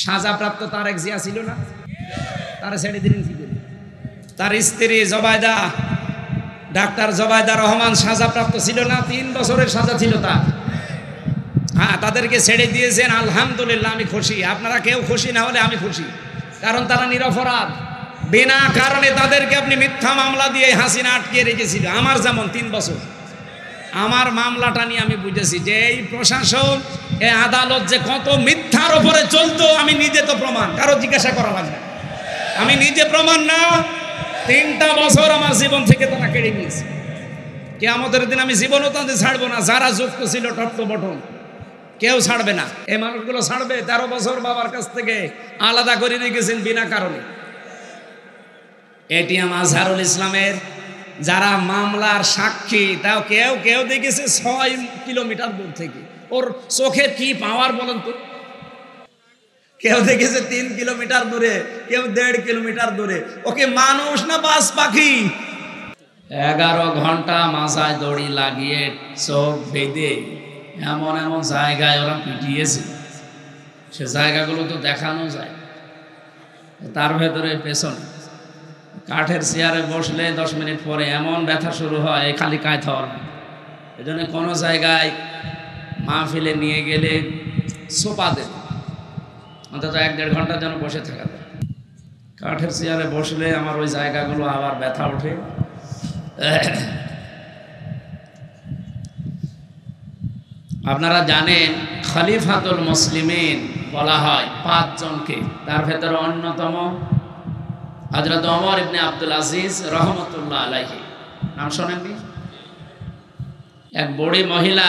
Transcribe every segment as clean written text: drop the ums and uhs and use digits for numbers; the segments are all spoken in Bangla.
সাজাপ্রাপ্ত তারেক জিয়া ছিল না, তারা ছেড়ে দিলেন কি করে? তার স্ত্রী জবায়দা, ডাক্তার জবায়দা রহমান সাজাপ্রাপ্ত ছিল না? 3 বছরের সাজা ছিল তার। হ্যাঁ, তাদেরকে ছেড়ে দিয়েছেন, আলহামদুলিল্লাহ, আমি খুশি। আপনারা কেউ খুশি না হলে আমি খুশি, কারণ তারা নিরপরাধ। বিনা কারণে তাদেরকে আপনি মিথ্যা মামলা দিয়ে হাসিনা আটকে রেখেছিল। আমার যেমন 3 বছর, আমার মামলাটা নিয়ে আমি বুঝেছি যে এই প্রশাসন, এই আদালত যে কত মিথ্যার ওপরে চলতো, আমি নিজে তো প্রমাণ, কারো জিজ্ঞাসা করা লাগবে, আমি নিজে প্রমাণ না। 3টা বছর আমার জীবন থেকে তারা কেড়ে নিয়েছে। কিয়ামতের দিন আমি জীবনও তাদের ছাড়বো না। যারা যুক্ত ছিল টপ টু বটম, কেউ ছাড়বে না। এই মানুষগুলো ছাড়বে? 13 বছর বাবার কাছ থেকে আলাদা করে রেখেছেন বিনা কারণে। এটিএম আজহারুল ইসলামের যারা মামলার সাক্ষী, তাও কেউ কেউ দেখেছে 6 কিলোমিটার দূর থেকে। ওর চোখে কি পাওয়ার বলেন তো? কেউ দেখেছে 3 কিলোমিটার দূরে, কেউ 1.5 কিলোমিটার দূরে। ওকে মানুষ না বাস পাখি? 11 ঘন্টা মাথায় দড়ি লাগিয়ে চোখ বেঁধে এমন এমন জায়গায় ওরা পিটিয়েছে, সে জায়গাগুলো তো দেখানো যায়। তার ভেতরে পেছনে কাঠের চেয়ারে বসলে 10 মিনিট পরে এমন ব্যথা শুরু হয়, খালি কাঁথ হওয়ার। এই জন্য কোনো জায়গায় মাহফিলে নিয়ে গেলে সোপা দেব, অন্তত 1-1.5 ঘন্টার জন্য বসে থাকা যায়। কাঠের চেয়ারে বসলে আমার ওই জায়গাগুলো আবার ব্যথা ওঠে। আপনারা জানেন খলিফাতুল মুসলিমিন বলা হয় 5 জনকে, তার ভেতরে অন্যতম হযরত ওমর ইবনে আব্দুল আজিজ রহমতুল্লাহ আলাইহি। নাম শোনেননি? এক বুড়ি মহিলা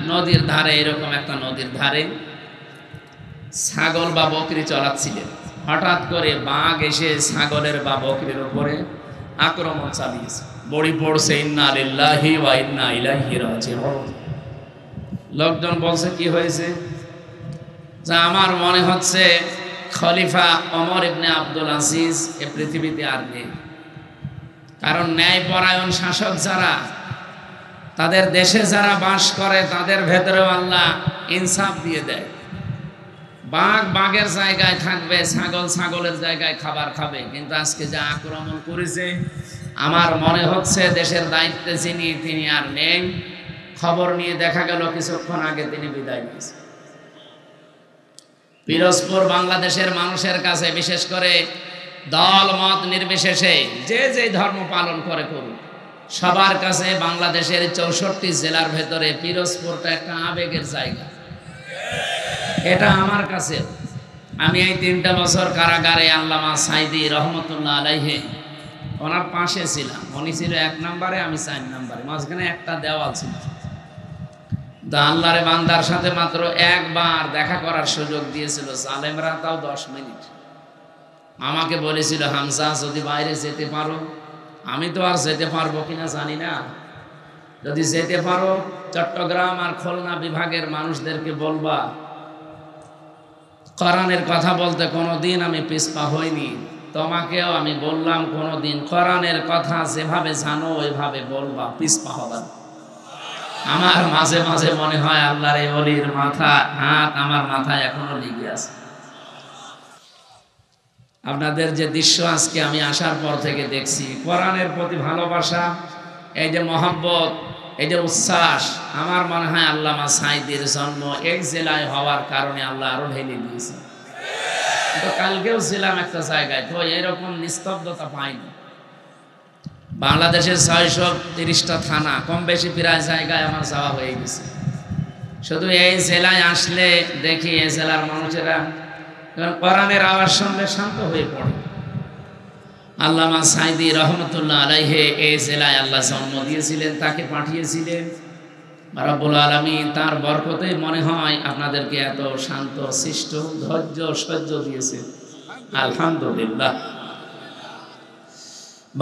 নদীর ধারে, এরকম একটা নদীর ধারে ছাগল বা বকরি চড়াচ্ছিলেন। হঠাৎ করে বাঘ এসে ছাগলের বা বকরির উপরে আক্রমণ চালিয়েছে। বুড়ি পড়ছে ইন্না লিল্লাহি ওয়া ইন্না ইলাইহি রাজিউন। লোকজন বলছে কি হয়েছে? যা আমার মনে হচ্ছে খলিফা ওমর ইবনে আব্দুল আজিজ এ পৃথিবীতে আর নেই। কারণ ন্যায়পরায়ণ শাসক যারা, তাদের দেশে যারা বাস করে, তাদের ভেতরেও আল্লাহ ইনসাফ দিয়ে দেয়। বাঘ বাঘের জায়গায় থাকবে, ছাগল ছাগলের জায়গায় খাবার খাবে। কিন্তু আজকে যা আক্রমণ করেছে, আমার মনে হচ্ছে দেশের দায়িত্বে যিনি, তিনি আর নেই। খবর নিয়ে দেখা গেল কিছুক্ষণ আগে তিনি বিদায় নিয়েছেন। পিরোজপুর বাংলাদেশের মানুষের কাছে, বিশেষ করে দল মত নির্বিশেষে যে যে ধর্ম পালন করে করুন, সবার কাছে বাংলাদেশের 64 জেলার ভেতরে পিরোজপুরটা একটা আবেগের জায়গা। এটা আমার কাছে। আমি এই 3টা বছর কারাগারে আল্লামা সাইদি রহমতুল্লাহ আলাইহি ওনার পাশে ছিলাম। উনি ছিল 1 নম্বরে, আমি 4 নম্বরে, মাঝখানে একটা দেওয়াল ছিল। আল্লাহরে বান্দার সাথে মাত্র একবার দেখা করার সুযোগ দিয়েছিল জালেমরা, তাও 10 মিনিট। আমাকে বলেছিল, হামজা যদি বাইরে যেতে পারো, আমি তো আর যেতে পারবো কিনা জানি না, যদি যেতে পারো চট্টগ্রাম আর খুলনা বিভাগের মানুষদেরকে বলবা কোরআনের কথা বলতে কোনোদিন আমি পিছপা হইনি। তোমাকেও আমি বললাম কোনোদিন কোরআনের কথা যেভাবে জানো ওইভাবে বলবা, পিছপা হবা। আমার মাঝে মাঝে মনে হয় আল্লাহর এই ওলির মাথা হাত আমার মাথায় এখনো লেগে আছে। আপনাদের যে দৃশ্য আজকে আমি আসার পর থেকে দেখছি, কোরআনের প্রতি ভালোবাসা, এই যে মহব্বত, এই যে উচ্ছ্বাস, আমার মনে হয় আল্লামা সাইদির জন্ম এই জেলায় হওয়ার কারণে আল্লাহ আরো ঢেলে দিয়েছে। তো কালকেও ছিলাম একটা জায়গায়, তো এরকম নিস্তব্ধতা পাইনি। বাংলাদেশের 630টা থানা, কম বেশি প্রায় জায়গায় আমার যাওয়া হয়ে গেছে। শুধু এই জেলায় আসলে দেখি এই জেলার মানুষেরা কোরআনের আওয়াজ শুনলে শান্ত হয়ে পড়ে। আল্লামা সাইদি রহমতুল্লাহ আলাইহি এই জেলায় আল্লাহ জন্ম দিয়েছিলেন, তাকে পাঠিয়েছিলেন রব্বুল আলামিন। তার বরকতে মনে হয় আপনাদেরকে এত শান্ত শিষ্ট ধৈর্য সহ্য দিয়েছে, আলহামদুলিল্লাহ।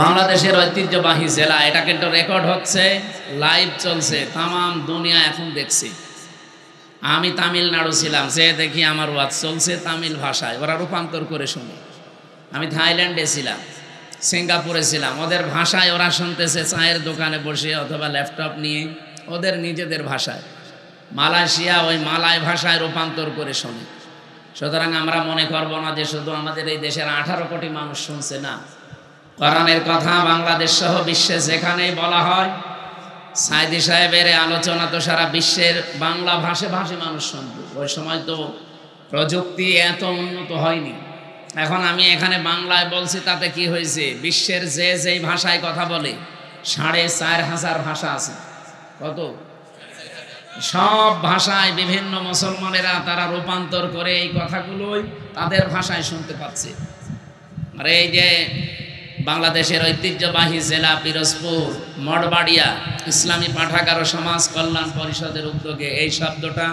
বাংলাদেশের ঐতিহ্যবাহী জেলা, এটা কিন্তু রেকর্ড হচ্ছে, লাইভ চলছে, তামাম দুনিয়া এখন দেখছে। আমি তামিলনাড়ু ছিলাম, যে দেখি আমার ওয়াজ চলছে তামিল ভাষায়, ওরা রূপান্তর করে শুনে। আমি থাইল্যান্ডে ছিলাম, সিঙ্গাপুরে ছিলাম, ওদের ভাষায় ওরা শুনতেছে চায়ের দোকানে বসে অথবা ল্যাপটপ নিয়ে, ওদের নিজেদের ভাষায়। মালয়েশিয়া ওই মালয় ভাষায় রূপান্তর করে শোনে। সুতরাং আমরা মনে করব না যে শুধু আমাদের এই দেশের 18 কোটি মানুষ শুনছে, না, কোরআনের কথা বাংলাদেশ সহ বিশ্বে যেখানেই বলা হয়, সাইদি সাহেবের আলোচনা তো সারা বিশ্বের বাংলা ভাষী মানুষ শুনত। ওই সময় তো প্রযুক্তি এত উন্নত হয়নি। এখন আমি এখানে বাংলায় বলছি, তাতে কি হয়েছে, বিশ্বের যেই ভাষায় কথা বলে 4,500 ভাষা আছে। কত? সব ভাষায় বিভিন্ন মুসলমানেরা তারা রূপান্তর করে এই কথাগুলোই তাদের ভাষায় শুনতে পাচ্ছে। আর এই যে বাংলাদেশের ঐতিহ্যবাহী জেলা পিরোজপুর মঠবাড়িয়া ইসলামী পাঠাগার ও সমাজ কল্যাণ পরিষদের উদ্যোগে এই শব্দটা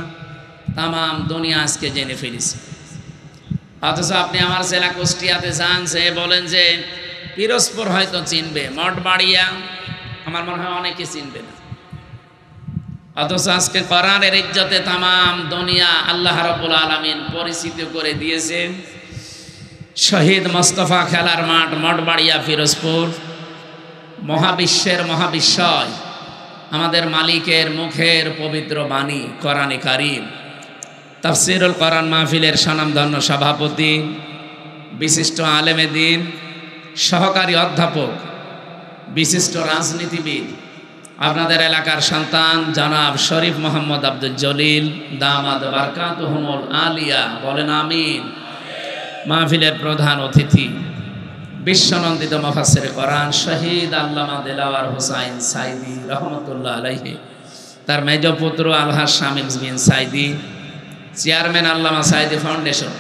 তামাম দুনিয়া আজকে জেনে ফেলেছে। অথচ আপনি আমার জেলা কুষ্টিয়াতে যান, যে বলেন যে পিরোজপুর হয়তো চিনবে, মঠবাড়িয়া আমার মনে হয় অনেকে চিনবে না। অথচ আজকে কোরআনের ইজ্জতে তামাম দুনিয়া আল্লাহ রাব্বুল আলামিন পরিচিত করে দিয়েছেন। শহীদ মোস্তফা খেলার মাঠ মঠবাড়িয়া পিরোজপুর, মহাবিশ্বের মহাবিশ্বয় আমাদের মালিকের মুখের পবিত্র বাণী কোরআনে কারীম। তাফসীরুল কোরআন মাহফিলের স্বনামধন্য সভাপতি, বিশিষ্ট আলেমে দ্বীন, সহকারী অধ্যাপক, বিশিষ্ট রাজনীতিবিদ, আপনাদের এলাকার সন্তান জনাব শরীফ মোহাম্মদ আব্দুল জলিল দামাদ বারকাতুহুমুল আলিয়া, বলেন আমিন। মাহফিলের প্রধান অতিথি বিশ্বনন্দিত মুফাসসিরে কোরআন শহীদ আল্লামা দেলাওয়ার হোসাইন সাইদি রহমতুল্লাহ আলাইহি, তার মেজ পুত্র আলহাজ শামীম বিন সাইদি, চেয়ারম্যান আল্লামা সাইদি ফাউন্ডেশন।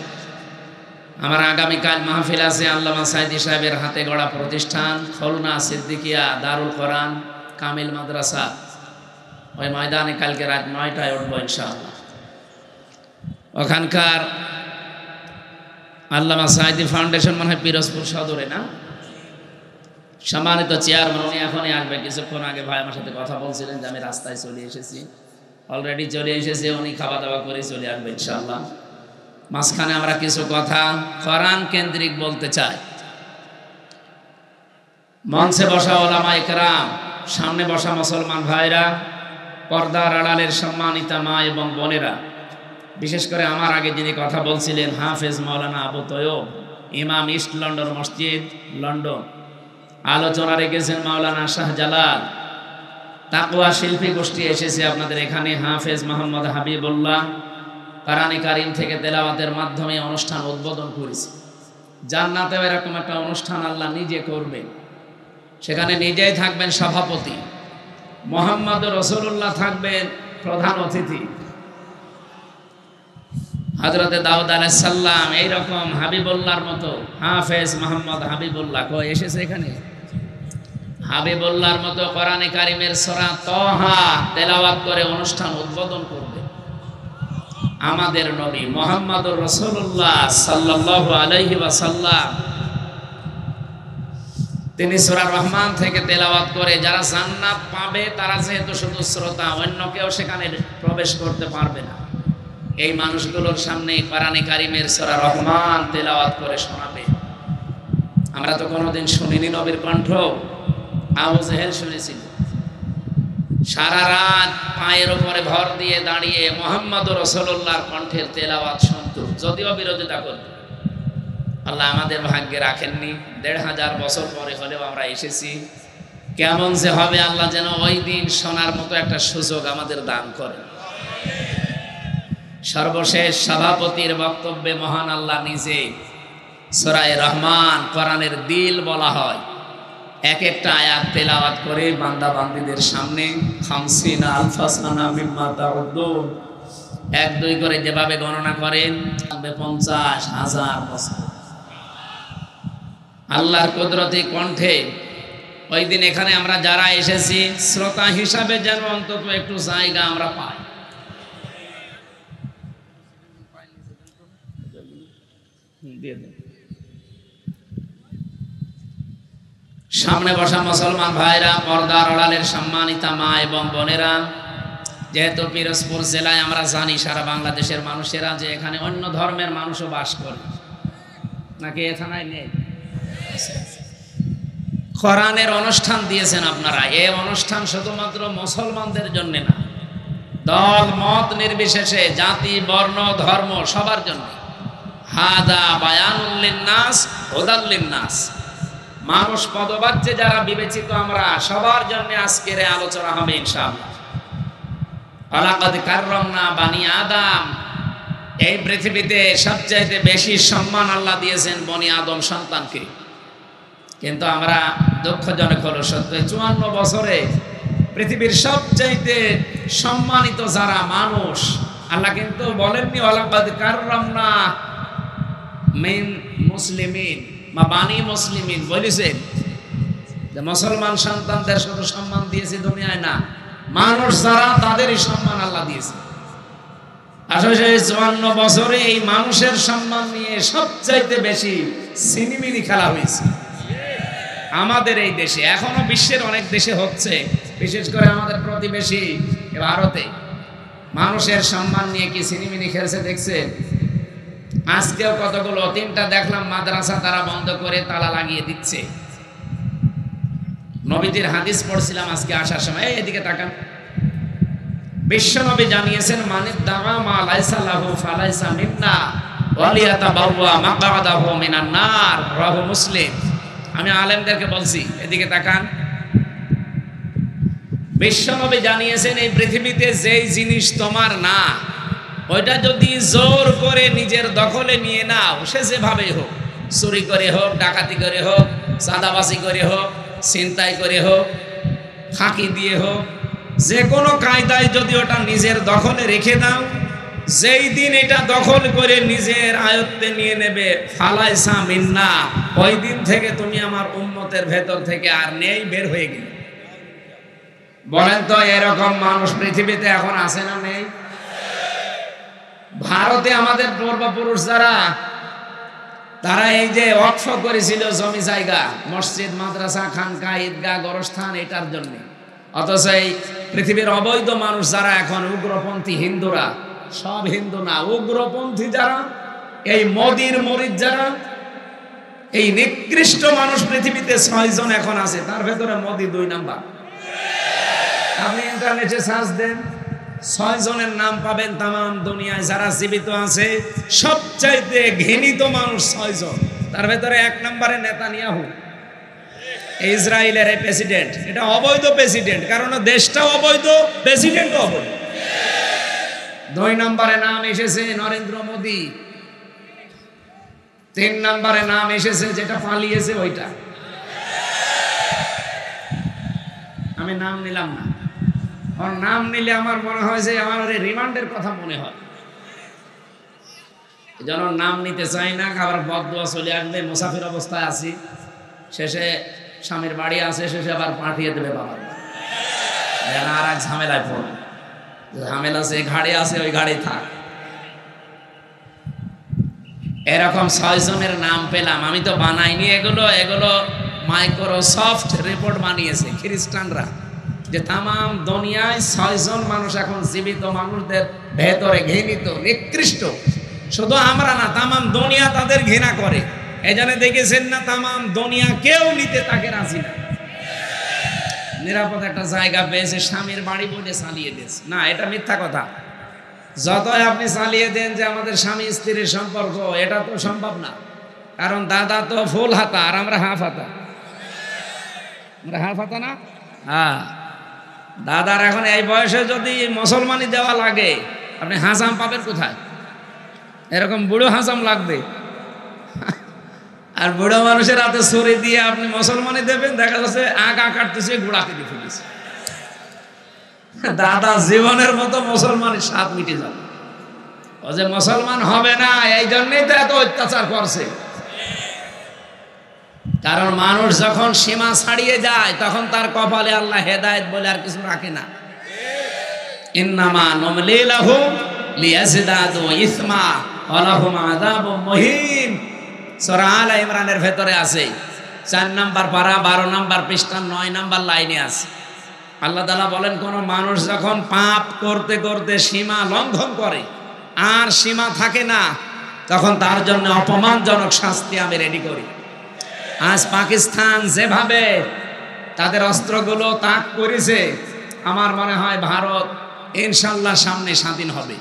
আমার আগামীকাল মাহফিল আছে আল্লামা সাইদি সাহেবের হাতে গড়া প্রতিষ্ঠান খুলনা সিদ্দিকিয়া দারুল কোরআন কামিল মাদ্রাসা, ওই ময়দানে কালকে রাত 9টায় উঠবো ইনশাআল্লাহ। ওখানকার আল্লামা সাইদি ফাউন্ডেশন মনে হয় পিরোজপুর সদরে, না? সম্মানিত চেয়ারম্যান, উনি এখনই আসবে। কিছুক্ষণ আগে ভাই আমার সাথে কথা বলছিলেন যে আমি রাস্তায় চলে এসেছি, অলরেডি চলে এসেছে, উনি খাওয়া দাওয়া করে চলে আসবে ইনশাআল্লাহ। মাঝখানে আমরা কিছু কথা কোরআন কেন্দ্রিক বলতে চাই। মঞ্চে বসা ওলামা ইকরাম, সামনে বসা মুসলমান ভাইরা, পর্দার আড়ালের সম্মানিতা মা এবং বোনেরা, বিশেষ করে আমার আগে যিনি কথা বলছিলেন হাফেজ মাওলানা আবু তৈয়ব, ইমাম ইস্ট লন্ডন মসজিদ লন্ডন, আলোচনা রেখেছেন মাওলানা শাহজালাল, তাকওয়া শিল্পী গোষ্ঠী এসেছে আপনাদের এখানে, হাফেজ মোহাম্মদ হাবিবুল্লাহ কোরআনে কারীম থেকে তেলাওয়াতের মাধ্যমে অনুষ্ঠান উদ্বোধন করেছে। জান্নাতেও এরকম একটা অনুষ্ঠান আল্লাহ নিজে করবেন, সেখানে নিজেই থাকবেন সভাপতি, মুহাম্মদ রাসূলুল্লাহ থাকবেন প্রধান অতিথি, হযরতে দাউদ আলাইহিস সালাম, এইরকম হাবিবুল্লাহর মতো হাফেজ মোহাম্মদ হাবিবুল্লাহ কই এসেছে এখানে, হাবিবুল্লাহর মতো কোরআনে কারীমের সূরা তাহা তেলাওয়াত করে অনুষ্ঠান উদ্বোধন করবে আমাদের নবী মুহাম্মদুর রাসূলুল্লাহ সাল্লাল্লাহু আলাইহি ওয়াসাল্লাম। তিনি সূরা রহমান থেকে তেলাওয়াত করে যারা জান্নাত পাবে তারা যেহেতু শুধু শ্রোতা, অন্য কেউ সেখানে প্রবেশ করতে পারবে না, এই মানুষগুলোর সামনে কোরআনে কারীমের সূরা রহমান তেলাওয়াত করে শোনাবে। আমরা তো কোনোদিন শুনিনি নবীর কণ্ঠ, আবু জেহেল শুনেছিল। সারা রাত পায়ের উপরে ভর দিয়ে দাঁড়িয়ে মুহাম্মদুর রাসূলুল্লাহর কণ্ঠের তেলাওয়াত শুনত, যদিও বিরোধিতা করত। আল্লাহ আমাদের ভাগ্যে রাখেননি, ১৫০০ বছর পরে হলেও আমরা এসেছি। কেমন যে হবে আল্লাহ যেন ওই দিন শোনার মতো একটা সুযোগ আমাদের দান করেন। সর্বশেষ সভাপতির বক্তব্যে মহান আল্লাহ নিজে সূরা রহমান, কোরআনের দিল বলা হয়, এক একটা আয়াত তেলাওয়াত করে বান্দা বান্দীদের সামনে 50 আলফা সানা মিম্মা তাউদ্দুন, 1-2 করে যেভাবে গণনা করেন 50,000 বছর আল্লাহর কুদরতি কণ্ঠে। ওই দিন এখানে আমরা যারা এসেছি শ্রোতা হিসাবে যেন অন্তত একটু জায়গা আমরা পাই। সামনে বসা মুসলমান ভাইরা, পর্দার আড়ালের সম্মানিতা মা এবং বোনেরা, যেহেতু পিরোজপুর জেলায় আমরা জানি সারা বাংলাদেশের মানুষেরা যে এখানে অন্য ধর্মের মানুষও বাস করে, নাকি এ থানায় নেই? কোরআনের অনুষ্ঠান দিয়েছেন আপনারা। এই অনুষ্ঠান শুধুমাত্র মুসলমানদের জন্য না, দল মত নির্বিশেষে, জাতি বর্ণ ধর্ম সবার জন্য। হাদা বায়ানুল লিন্নাস হুদাল লিন্নাস। মানুষ পদবাচ্যে যারা বিবেচিত আমরা সবার জন্য আজকের এই আলোচনা হবে ইনশাআল্লাহ। ওয়ালাকাদ কাররামনা বানি আদম, এই পৃথিবীতে সবচাইতে বেশি সম্মান আল্লাহ দিয়েছেন বনি আদম সন্তানকে। কিন্তু আমরা দুঃখজনক হলো সত্য 54 বছরে পৃথিবীর সবচাইতে সম্মানিত যারা মানুষ, আল্লাহ কিন্তু বলেননি ওয়ালাকাদ কাররামনা মিন মুসলিমিন বা বানি মুসলিমিন, বলেছেন যে মুসলমান সন্তানদের শুধু সম্মান দিয়েছে দুনিয়ায় না, মানুষ যারা তাদেরই সম্মান আল্লাহ দিয়েছে। আসলে 54 বছরে এই মানুষের সম্মান নিয়ে সবচাইতে বেশি সিনেমিনি খেলা হয়েছে আমাদের এই দেশে। এখনো বিশ্বের অনেক দেশে হচ্ছে, বিশেষ করে আমাদের প্রতিবেশী ভারতে মানুষের সম্মান নিয়ে কি সিনেমিনি খেলছে দেখছেন? আজকেও কতগুলো 3টা দেখলাম মাদ্রাসা তারা বন্ধ করে তালা লাগিয়ে দিচ্ছে। নবীজির হাদিস পড়ছিলাম আজকে আসার সময়, এদিকে তাকান। বিশ্বনবী জানিয়েছেন মানিদ দামা মা লাইসা লাহু ফালাইসা মিন্না ওয়ালিয়াতাবাওয়া মাকআদাহু মিনান নার, রাহু মুসলিম। আমি আলেমদেরকে বলছি, এদিকে তাকান। বিশ্বনবী জানিয়েছেন এই পৃথিবীতে যেই জিনিস তোমার না, ওইটা যদি জোর করে নিজের দখলে নিয়ে নাও, সে যেভাবে হোক, চুরি করে হোক, ডাকাতি করে হোক, চাঁদাবাজি করে হোক, ছিনতাই করে হোক, ফাঁকি দিয়ে হোক, যে কোনো কায়দায় যদি ওটা নিজের দখলে রেখে দাও, যেই দিন এটা দখল করে নিজের আয়ত্তে নিয়ে নেবে ফালাইসা মিন্না, ওই দিন থেকে তুমি আমার উম্মতের ভেতর থেকে আর নেই, বের হয়ে গেলে। বলেন তো এরকম মানুষ পৃথিবীতে এখন আছে না নেই? ভারতে আমাদের পূর্বপুরুষ যারা, তারা এই যে ওয়াকফ করেছিল জমি জায়গা, মসজিদ, মাদ্রাসা, খানকা, ঈদগাহ, গোরস্থান, এটার জন্য। অথচ এই পৃথিবীর অবৈধ মানুষ যারা এখন উগ্রপন্থী হিন্দুরা, সব হিন্দু না, উগ্রপন্থী যারা, এই মোদির মরিদ যারা, এই নিকৃষ্ট মানুষ পৃথিবীতে 6 জন এখন আছে, তার ভেতরে মোদি 2 নাম্বার। আপনি ইন্টারনেটে সার্চ দেন, 6 জনের নাম পাবেন তামাম দুনিয়ায় যারা জীবিত আছে। সবচাইতে ঘৃণিত মানুষ 6 জন, তার ভেতরে 1 নম্বরে নেতানিয়াহু, ইসরায়েলের এই প্রেসিডেন্ট। এটা অবৈধ প্রেসিডেন্ট, কারণ দেশটাও অবৈধ, প্রেসিডেন্টও অবৈধ। 2 নম্বরে নাম এসেছে নরেন্দ্র মোদি। 3 নম্বরে নাম এসেছে যেটা পালিয়েছে ওইটা, আমি নাম নিলাম না। ওর নাম নিলে আমার মনে হয় যে আমার রিমান্ডের কথা মনে হয়, যেন নাম নিতে চাই না। আবার বদদুয়া চলে আসবে, মুসাফির অবস্থায় আছি, শেষে স্বামীর বাড়ি আছে, শেষে আবার পাঠিয়ে দেবে বাবার বাড়ি, আর এক ঝামেলায় পড়বে। ঝামেলা আছে, ঘাড়ে আছে, ওই ঘাড়ে থাক। এরকম 6 জনের নাম পেলাম, আমি তো বানাইনি এগুলো, এগুলো মাইক্রোসফট রিপোর্ট বানিয়েছে খ্রিস্টানরা, যে তামাম দুনিয়ায় 6 জন মানুষ এখন জীবিত মানুষদের ভেতরে ঘৃণিত, নিকৃষ্ট। শুধু আমরা না, তামাম দুনিয়া তাদের ঘৃণা করে। এই জন্য দেখেছেন না, তামাম দুনিয়া কেউ নিতে তাকে রাজি না। নিরাপদ একটা জায়গা পেয়েছে, স্বামীর বাড়ি বলে চালিয়ে দিয়েছে। না, এটা মিথ্যা কথা। যতই আপনি চালিয়ে দেন যে আমাদের স্বামী স্ত্রীর সম্পর্ক, এটা তো সম্ভব না। কারণ দাদা তো ফুল হাতা আর আমরা হাফ হাতা। আমরা হাফ হাতা না? হ্যাঁ, দাদার এখন এই বয়সে যদি মুসলমানি দেওয়া লাগে, আপনি হাসাম পাবেন কোথায়? এরকম বুড়ো হাসাম লাগবে। আর বুড়ো মানুষের হাতে ছুরি দিয়ে আপনি মুসলমানি দেবেন, দেখা যাচ্ছে আগা কাটতেছে, গোড়া কেটে ফেলেছে। দাদা জীবনের মতো মুসলমানের স্বাদ মিটে যাবে। ও যে মুসলমান হবে না, এই জন্যই তো এত অত্যাচার করছে। কারণ মানুষ যখন সীমা ছাড়িয়ে যায়, তখন তার কপালে আল্লাহ হেদায়েত বলে আর কিছু রাখে না। ইন্নামা নুমলি লাহুম লিয়াজদাদু ইসমা ওয়া লাহুম আযাবুম মুহিন। সূরা আলে ইমরানের ভেতরে আছে, 4 নম্বর পারা 12 নম্বর পৃষ্ঠা 9 নম্বর লাইনে আছে। আল্লাহ তাআলা বলেন, কোন মানুষ যখন পাপ করতে করতে সীমা লঙ্ঘন করে আর সীমা থাকে না, তখন তার জন্য অপমানজনক শাস্তি আমি রেডি করি। আজ পাকিস্তান যেভাবে তাদের অস্ত্রগুলো তাক করেছে, আমার মনে হয় ভারত ইনশাল্লাহ সামনে স্বাধীন হবে।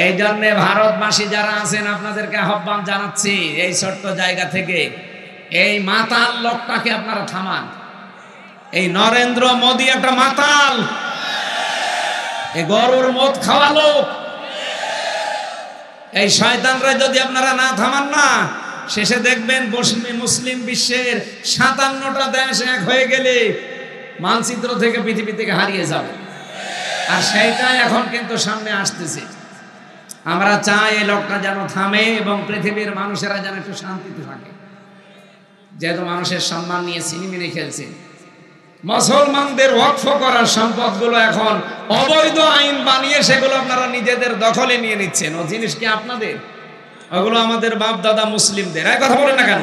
এই জন্য ভারতবাসী যারা আছেন আপনাদেরকে আহ্বান জানাচ্ছি, এই ছোট্ট জায়গা থেকে এই মাতাল লোকটাকে আপনারা থামান। এই নরেন্দ্র মোদী একটা মাতাল, এই গরুর মদ খাওয়া লোক। এই শয়তানরা যদি আপনারা না থামান না, শেষে দেখবেন মুসলিম বিশ্বের 57টা দেশ এক হয়ে গেলে মানচিত্র থেকে পৃথিবী থেকে হারিয়ে যাবে। আর সেইটাই এখন কিন্তু সামনে আসতেছে। আমরা চাই এই লোকটা যেন থামে এবং পৃথিবীর মানুষেরা যেন একটু শান্তিতে থাকে। যেহেতু মানুষের সম্মান নিয়ে সিনেমিনে খেলছে, মুসলমানদের ওয়াকফ করার সম্পদগুলো এখন অবৈধ আইন বানিয়ে সেগুলো আপনারা নিজেদের দখলে নিয়ে নিচ্ছেন। ও জিনিস কি আপনাদের? ওগুলো আমাদের বাপ দাদা মুসলিমদের। এই কথা বলেন না কেন?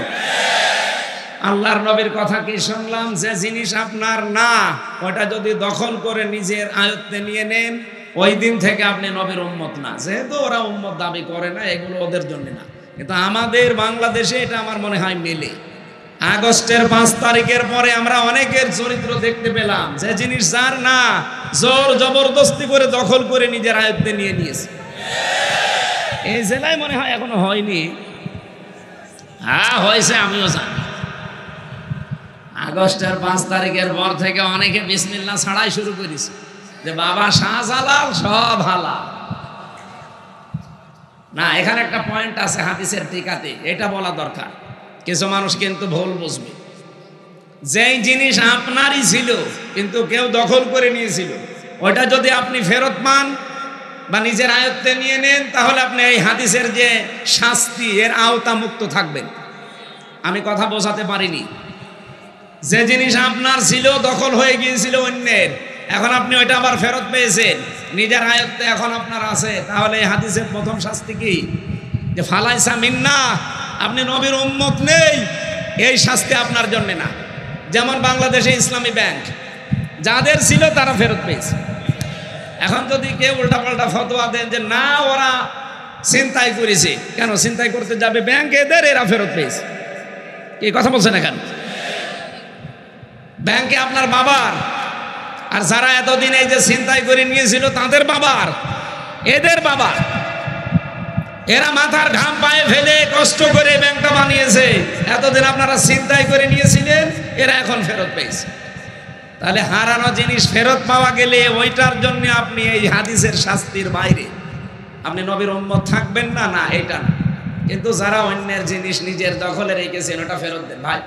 আল্লাহর নবীর কথা কি শুনলাম? যে জিনিস আপনার না, ওটা যদি দখল করে নিজের আয়ত্তে নিয়ে নেন, ওই দিন থেকে আপনি নবীর উম্মত না। যেহেতু ওরা উম্মত দাবি করে না, এগুলো ওদের জন্য না। কিন্তু আমাদের বাংলাদেশে এটা আমার মনে হয় মেলে। আগস্টের 5 তারিখের পরে আমরা অনেকের চরিত্র দেখতে পেলাম, যে জিনিস যার না, জোর জবরদস্তি করে দখল করে নিজের আয়ত্তে নিয়ে নিয়েছে। এই জেলায় মনে হয় এখনো হয়নি। হ্যাঁ হয়েছে, আমিও জানি। আগস্টের 5 তারিখের পর থেকে অনেকে বিসমিল্লাহ ছাড়াই শুরু করেছে, যে বাবা শাহজালাল সব হালাল। না, এখানে একটা পয়েন্ট আছে হাদিসের টিকাতে, এটা বলা দরকার। কিছু মানুষ কিন্তু ভুল বুঝবে। যেই জিনিস আপনারই ছিল কিন্তু কেউ দখল করে নিয়েছিল, ওটা যদি আপনি ফেরত পান বা নিজের আয়ত্তে নিয়ে নেন, তাহলে আপনি এই হাদিসের যে শাস্তি, এর আওতা মুক্ত থাকবেন। আমি কথা বোঝাতে পারিনি। যে জিনিস আপনার ছিল, দখল হয়ে গিয়েছিল অন্যের, এখন আপনি ওইটা আবার ফেরত পেয়েছেন, নিজের আয়ত্তে এখন আপনার আছে, তাহলে এই হাদিসের প্রথম শাস্তি কি? যে ফালাইসা মিন্না, আপনি নবীর উম্মত নেই, এই শাস্তি আপনার জন্য না। যেমন বাংলাদেশে ইসলামী ব্যাংক যাদের ছিল তারা ফেরত পেয়েছে। এখন যদি কেউ উল্টাপাল্টা ফতোয়া দেন যে না ওরা ছিনতাই করেছে, কেন ছিনতাই করতে যাবে ব্যাংক এদের, এরা ফেরত পেয়েছে, এই কথা বলছেন না কেন? ব্যাংকে আপনার বাবার, আর যারা এতদিন এই যে ছিনতাই করে নিয়েছিল তাদের বাবার, এদের বাবা, এরা মাথার ঘাম পায়ে ফেলে কষ্ট করে ব্যাংকটা বানিয়েছে। এতদিন আপনারা ছিনতাই করে নিয়েছিলেন, এরা এখন ফেরত পেয়েছে। তাহলে হারানো জিনিস ফেরত পাওয়া গেলে ওইটার জন্য আপনি এই হাদিসের শাস্তির বাইরে আপনি নবীর উম্মত থাকবেন না, না এটা না। কিন্তু যারা অন্যের জিনিস নিজের দখলে রেখেছেন, ওটা ফেরত দেন ভাই।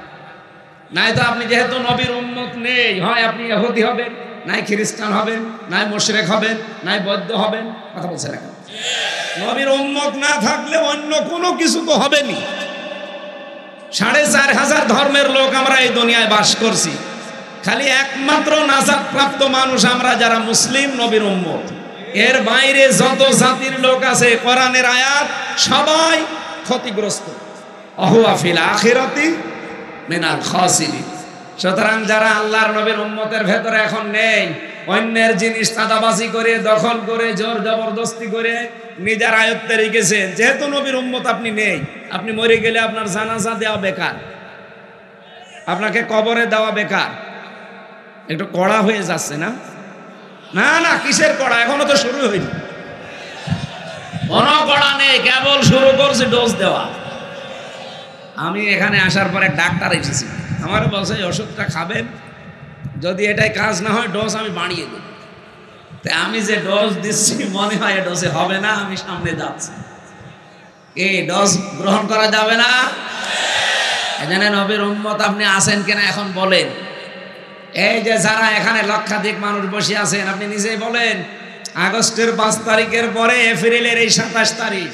নাই তো আপনি যেহেতু নবীর উম্মত নেই, হয় আপনি ইহুদি হবেন, নাই খ্রিস্টান হবেন, নাই মুশরিক হবেন, নাই বৌদ্ধ হবেন। কথা বলছে না? নবীর উম্মত না থাকলে অন্য কোনো কিছু তো হবেনি। 4500 ধর্মের লোক আমরা এই দুনিয়ায় বাস করছি, খালি একমাত্র নাজাত প্রাপ্ত মানুষ আমরা যারা মুসলিম, নবীর উম্মত। এর বাইরে যত জাতির লোক আছে, কোরআনের আয়াত, সবাই ক্ষতিগ্রস্ত। অহুয়া ফিল আখিরাতি মিনাল খাসিরিন। সুতরাং যারা আল্লাহর নবীর উম্মতের ভেতরে এখন নেই, অন্যের জিনিস চাঁদাবাজি করে, দখল করে, জোর জবরদস্তি করে নিজের আয়ত্তে রেখেছেন, যেহেতু নবীর উম্মত আপনি নেই, আপনি মরে গেলে আপনার জানাজা দেওয়া বেকার, আপনাকে কবরে দেওয়া বেকার। একটু কড়া হয়ে যাচ্ছে না? না না, কিসের কড়া? এখনো তো শুরু হয়নি। কোনো কড়া নেই, কেবল শুরু করছে ডোজ দেওয়া। আমি এখানে আসার পর এক ডাক্তার এসেছি, আমার বলছে এই ওষুধটা খাবেন, যদি এটাই কাজ না হয় ডোজ আমি বাড়িয়ে দেব। তাই আমি যে ডোজ দিচ্ছি মনে হয় এই ডোজে হবে না, আমি সামনে যাচ্ছি। এই ডোজ গ্রহণ করা যাবে না। এখানে নবীর উম্মত আপনি আছেন কিনা এখন বলেন। এই যে যারা এখানে লক্ষাধিক মানুষ বসে আছেন, আপনি নিজেই বলেন, আগস্টের 5 তারিখের পরে এপ্রিলের এই 27 তারিখ,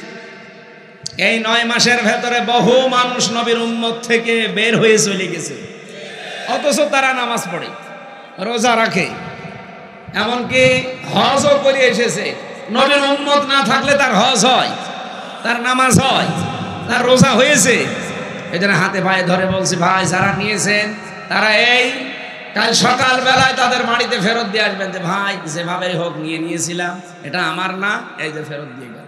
এই 9 মাসের ভেতরে বহু মানুষ নবীর উম্মত থেকে বের হয়ে চলে গেছে। অথচ তারা নামাজ পড়ে, রোজা রাখে, এমনকি হজও করে এসেছে। নবীর উম্মত না থাকলে তার হজ হয়, তার নামাজ হয়, তার রোজা হয়েছে। এই জন্য হাতে পায়ে ধরে বলছি, ভাই যারা নিয়েছেন তারা এই কাল সকাল বেলায় তাদের বাড়িতে ফেরত দিয়ে আসবেন, যে ভাই যেভাবেই হোক নিয়েছিলাম, এটা আমার না, এই যে ফেরত দিয়ে গেল।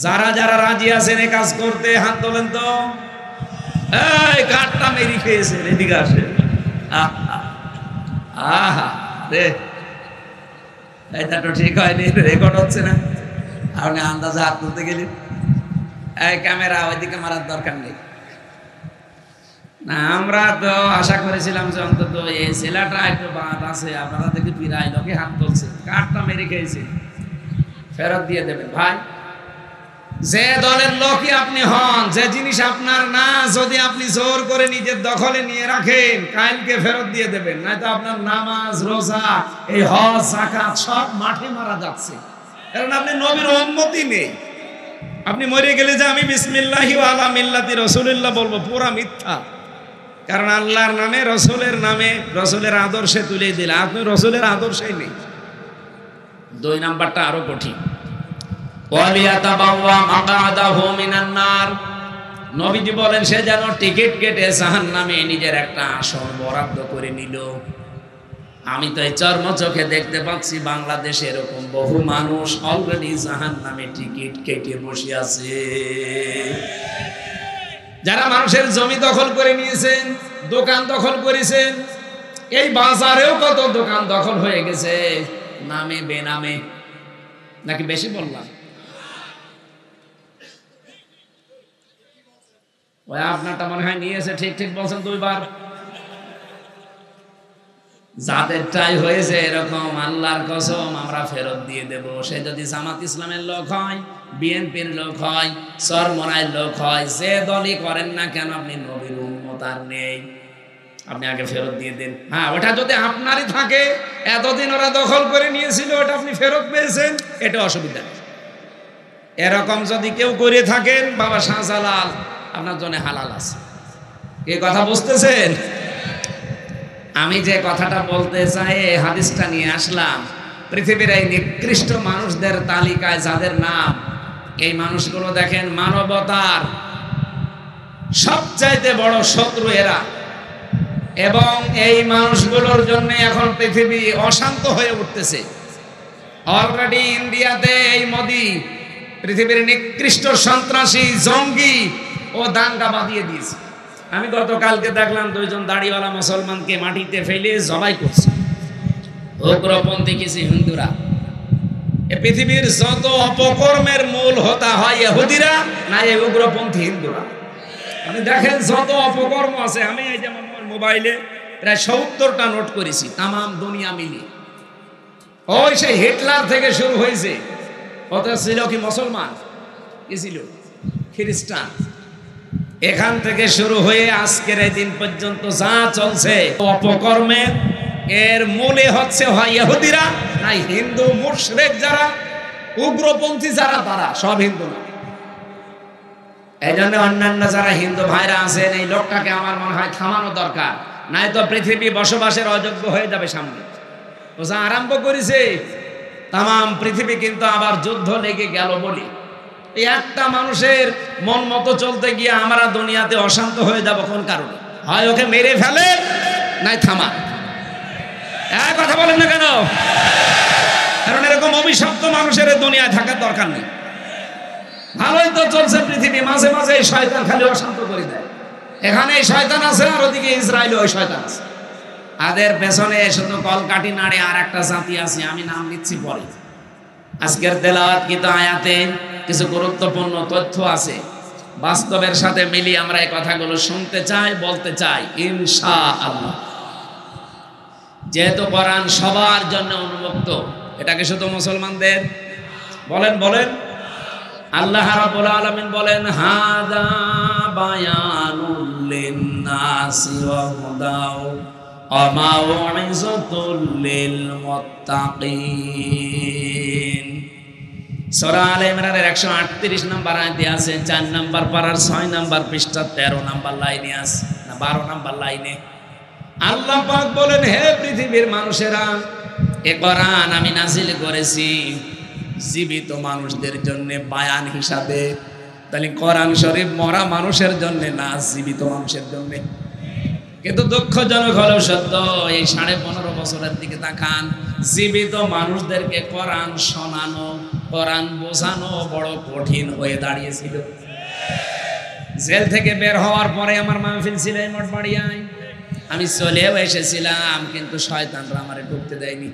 যারা যারা রাজি আছেন এই কাজ করতে হাত তোলেন তো। এই কাঠটা মেরি খেয়েছে, এদিকে আসে। আহা রে, এটা তো ঠিক হয়নি, রেকর্ড হচ্ছে না। আপনি আন্দাজে হাত তুলতে গেলেন, এই ক্যামেরা ওইদিকে মারার দরকার নেই। না, আমরা তো আশা করেছিলাম যে অন্তত এই ছেলেটা একটু বাদ আছে, আপনারা দেখে পিরাই লোকে হাত তুলছে, কাঠটা মেরে খেয়েছে, ফেরত দিয়ে দেবেন। ভাই, যে দলের লোকই আপনি হন, যে জিনিস আপনার না, যদি আপনি জোর করে নিজের দখলে নিয়ে রাখেন, কালকে ফেরত দিয়ে দেবেন, নয়তো আপনার নামাজ, রোজা, এই হজ, যাকাত সব মাঠে মারা যাচ্ছে। কারণ আপনি নবীর উম্মতি নেই। আপনি মরে গেলে যে আমি বিসমিল্লাহি ওয়া আলা মিল্লাতি রাসূলিল্লাহ বলবো, পুরা মিথ্যা। কারণ আল্লাহর নামে, রসুলের নামে, রসুলের আদর্শে তুলে দিলে আপনি রসুলের আদর্শই নেই। 2 নাম্বারটা আরো কঠিন। ওয়ালিয়াতাবাওয়া মাকআদাহু মিনান নার, নবীজি বলেন সে যেন টিকিট কেটে জাহান্নামে নিজের একটা আসন বরাদ্দ করে নিল। আমি তো এই চর্ম চোখে দেখতে পাচ্ছি বাংলাদেশে এরকম বহু মানুষ অলরেডি জাহান্নামে টিকিট কেটে বসে আছে। যারা মানুষের জমি দখল করে নিয়েছেন, দোকান দখল করেছেন, এই বাজারেও কত দোকান দখল হয়ে গেছে, নামে বেনামে। নাকি বেশি বললাম? ওই আপনারটা মনে হয় নিয়েছে, ঠিক ঠিক বলছেন 2 বার। যাদেরটাই হয়েছে এরকম, আল্লাহর কসম আমরা ফেরত দিয়ে দেব। সে যদি জামাত ইসলামের লোক হয়, বিএনপির লোক হয়, চরমনাইয়ের লোক হয়, যে দলই করেন না কেন, আপনি নবীর উম্মত আর নেই, আপনি আগে ফেরত দিয়ে দেন। হ্যাঁ, ওটা যদি আপনারই থাকে, এতদিন ওরা দখল করে নিয়েছিল, ওটা আপনি ফেরত পেয়েছেন, এটা অসুবিধা নেই। এরকম যদি কেউ করে থাকেন, বাবা শাহজালাল আপনার জন্য হালাল আছে। এই কথা বুঝতেছেন? আমি যে কথাটা বলতে চাই, হাদিসটা নিয়ে আসলাম। পৃথিবীর এই নিকৃষ্ট মানুষদের তালিকায় যাদের নাম, এই মানুষগুলো দেখেন মানবতার সবচাইতে বড় শত্রু এরা। এবং এই মানুষগুলোর জন্য এখন পৃথিবী অশান্ত হয়ে উঠতেছে। অলরেডি ইন্ডিয়াতে এই মোদি পৃথিবীর নিকৃষ্ট সন্ত্রাসী, জঙ্গি ও দাঙ্গা বাঁধিয়ে দিয়েছে। আমি গতকালকে দেখলাম 2 জন দাড়িওয়ালা মুসলমানকে মাটিতে ফেলে জবাই করছে উগ্রপন্থী কিছু হিন্দুরা। এ পৃথিবীর যত অপকর্মের মূল হোতা হয় ইহুদিরা, না এই উগ্রপন্থী হিন্দুরা। আপনি দেখেন যত অপকর্ম আছে, আমি এই যে আমার মোবাইলে প্রায় 70টা নোট করেছি, তামাম দুনিয়া মিলিয়ে। ওই সেই হিটলার থেকে শুরু হয়েছে, ওটা ছিল কি মুসলমান, কি ছিল খ্রিস্টান, এখান থেকে শুরু হয়ে আজকের এই দিন পর্যন্ত যা চলছে অপকর্মের, এর মূলে হচ্ছে হয় ইহুদিরা, নাই হিন্দু মুশরিক যারা, উগ্রপন্থী যারা, তারা সব হিন্দু না। এই জন্য অন্যান্য যারা হিন্দু ভাইরা আছেন, এই লোকটাকে আমার মনে হয় থামানো দরকার, নাই তো পৃথিবী বসবাসের অযোগ্য হয়ে যাবে সামনে। ও যা আরম্ভ করেছে, তাম পৃথিবী কিন্তু আবার যুদ্ধ লেগে গেল বলি। একটা মানুষের মন মতো চলতে গিয়ে আমরা দুনিয়াতে অশান্ত হয়ে যাব কোন কারণে? হয় ওকে মেরে ফেলে, নাই থামা। এক কথা বলেন না কেন? কারণ এরকম অভিশপ্ত মানুষের দুনিয়ায় থাকার দরকার নেই। ভালোই তো চলছে পৃথিবী, মাঝে মাঝে এই শয়তান খালি অশান্ত করে দেয়। এখানে এই শয়তান আছে, আর ওদিকে ইসরায়েলে ওই শয়তান আছে। আদের পেছনে শুধু কলকাঠি নাড়ে আর একটা জাতি আছে, আমি নাম নিচ্ছি পরে। আজকের তেলাওয়াত কিন্তু আয়াতে কিছু গুরুত্বপূর্ণ তথ্য আছে, বাস্তবের সাথে মিলিয়ে আমরা এই কথাগুলো শুনতে চাই, বলতে চাই ইনশাআল্লাহ। যেহেতু কোরআন সবার জন্য উন্মুক্ত, এটাকে শুধু মুসলমানদের বলেন বলেন আল্লাহ রাব্বুল আলামিন বলেন, হাদা বায়ানুল লিন্নাসি ওয়া হুদাও ওয়া মাউইযাতুল লিল মুত্তাকিন। সূরা আলে ইমরানের 138 নম্বর আয়াতে আছে, 4 নম্বর পারার 6 নম্বর পৃষ্ঠা 13 নম্বর লাইনে আছে, না 12 নম্বর লাইনে আল্লাহ পাক বলেন, হে পৃথিবীর মানুষেরা, এ কোরআন আমি নাযিল করেছি জীবিত মানুষদের জন্য বায়ান হিসাবে। তাহলে কোরআন শরীফ মরা মানুষের জন্য না, জীবিত মানুষের জন্য। কিন্তু দুঃখজনক হলেও সত্য, এই 15.5 বছরের দিকে তাকান, জীবিত মানুষদেরকে কোরআন শোনানো, কোরআন বোঝানো বড় কঠিন হয়ে দাঁড়িয়েছিল। জেল থেকে বের হওয়ার পরে আমার মাহফিল ছিল এই মঠবাড়িয়ায়, আমি চলেও এসেছিলাম, কিন্তু শয়তানরা আমারে ঢুকতে দেয়নি।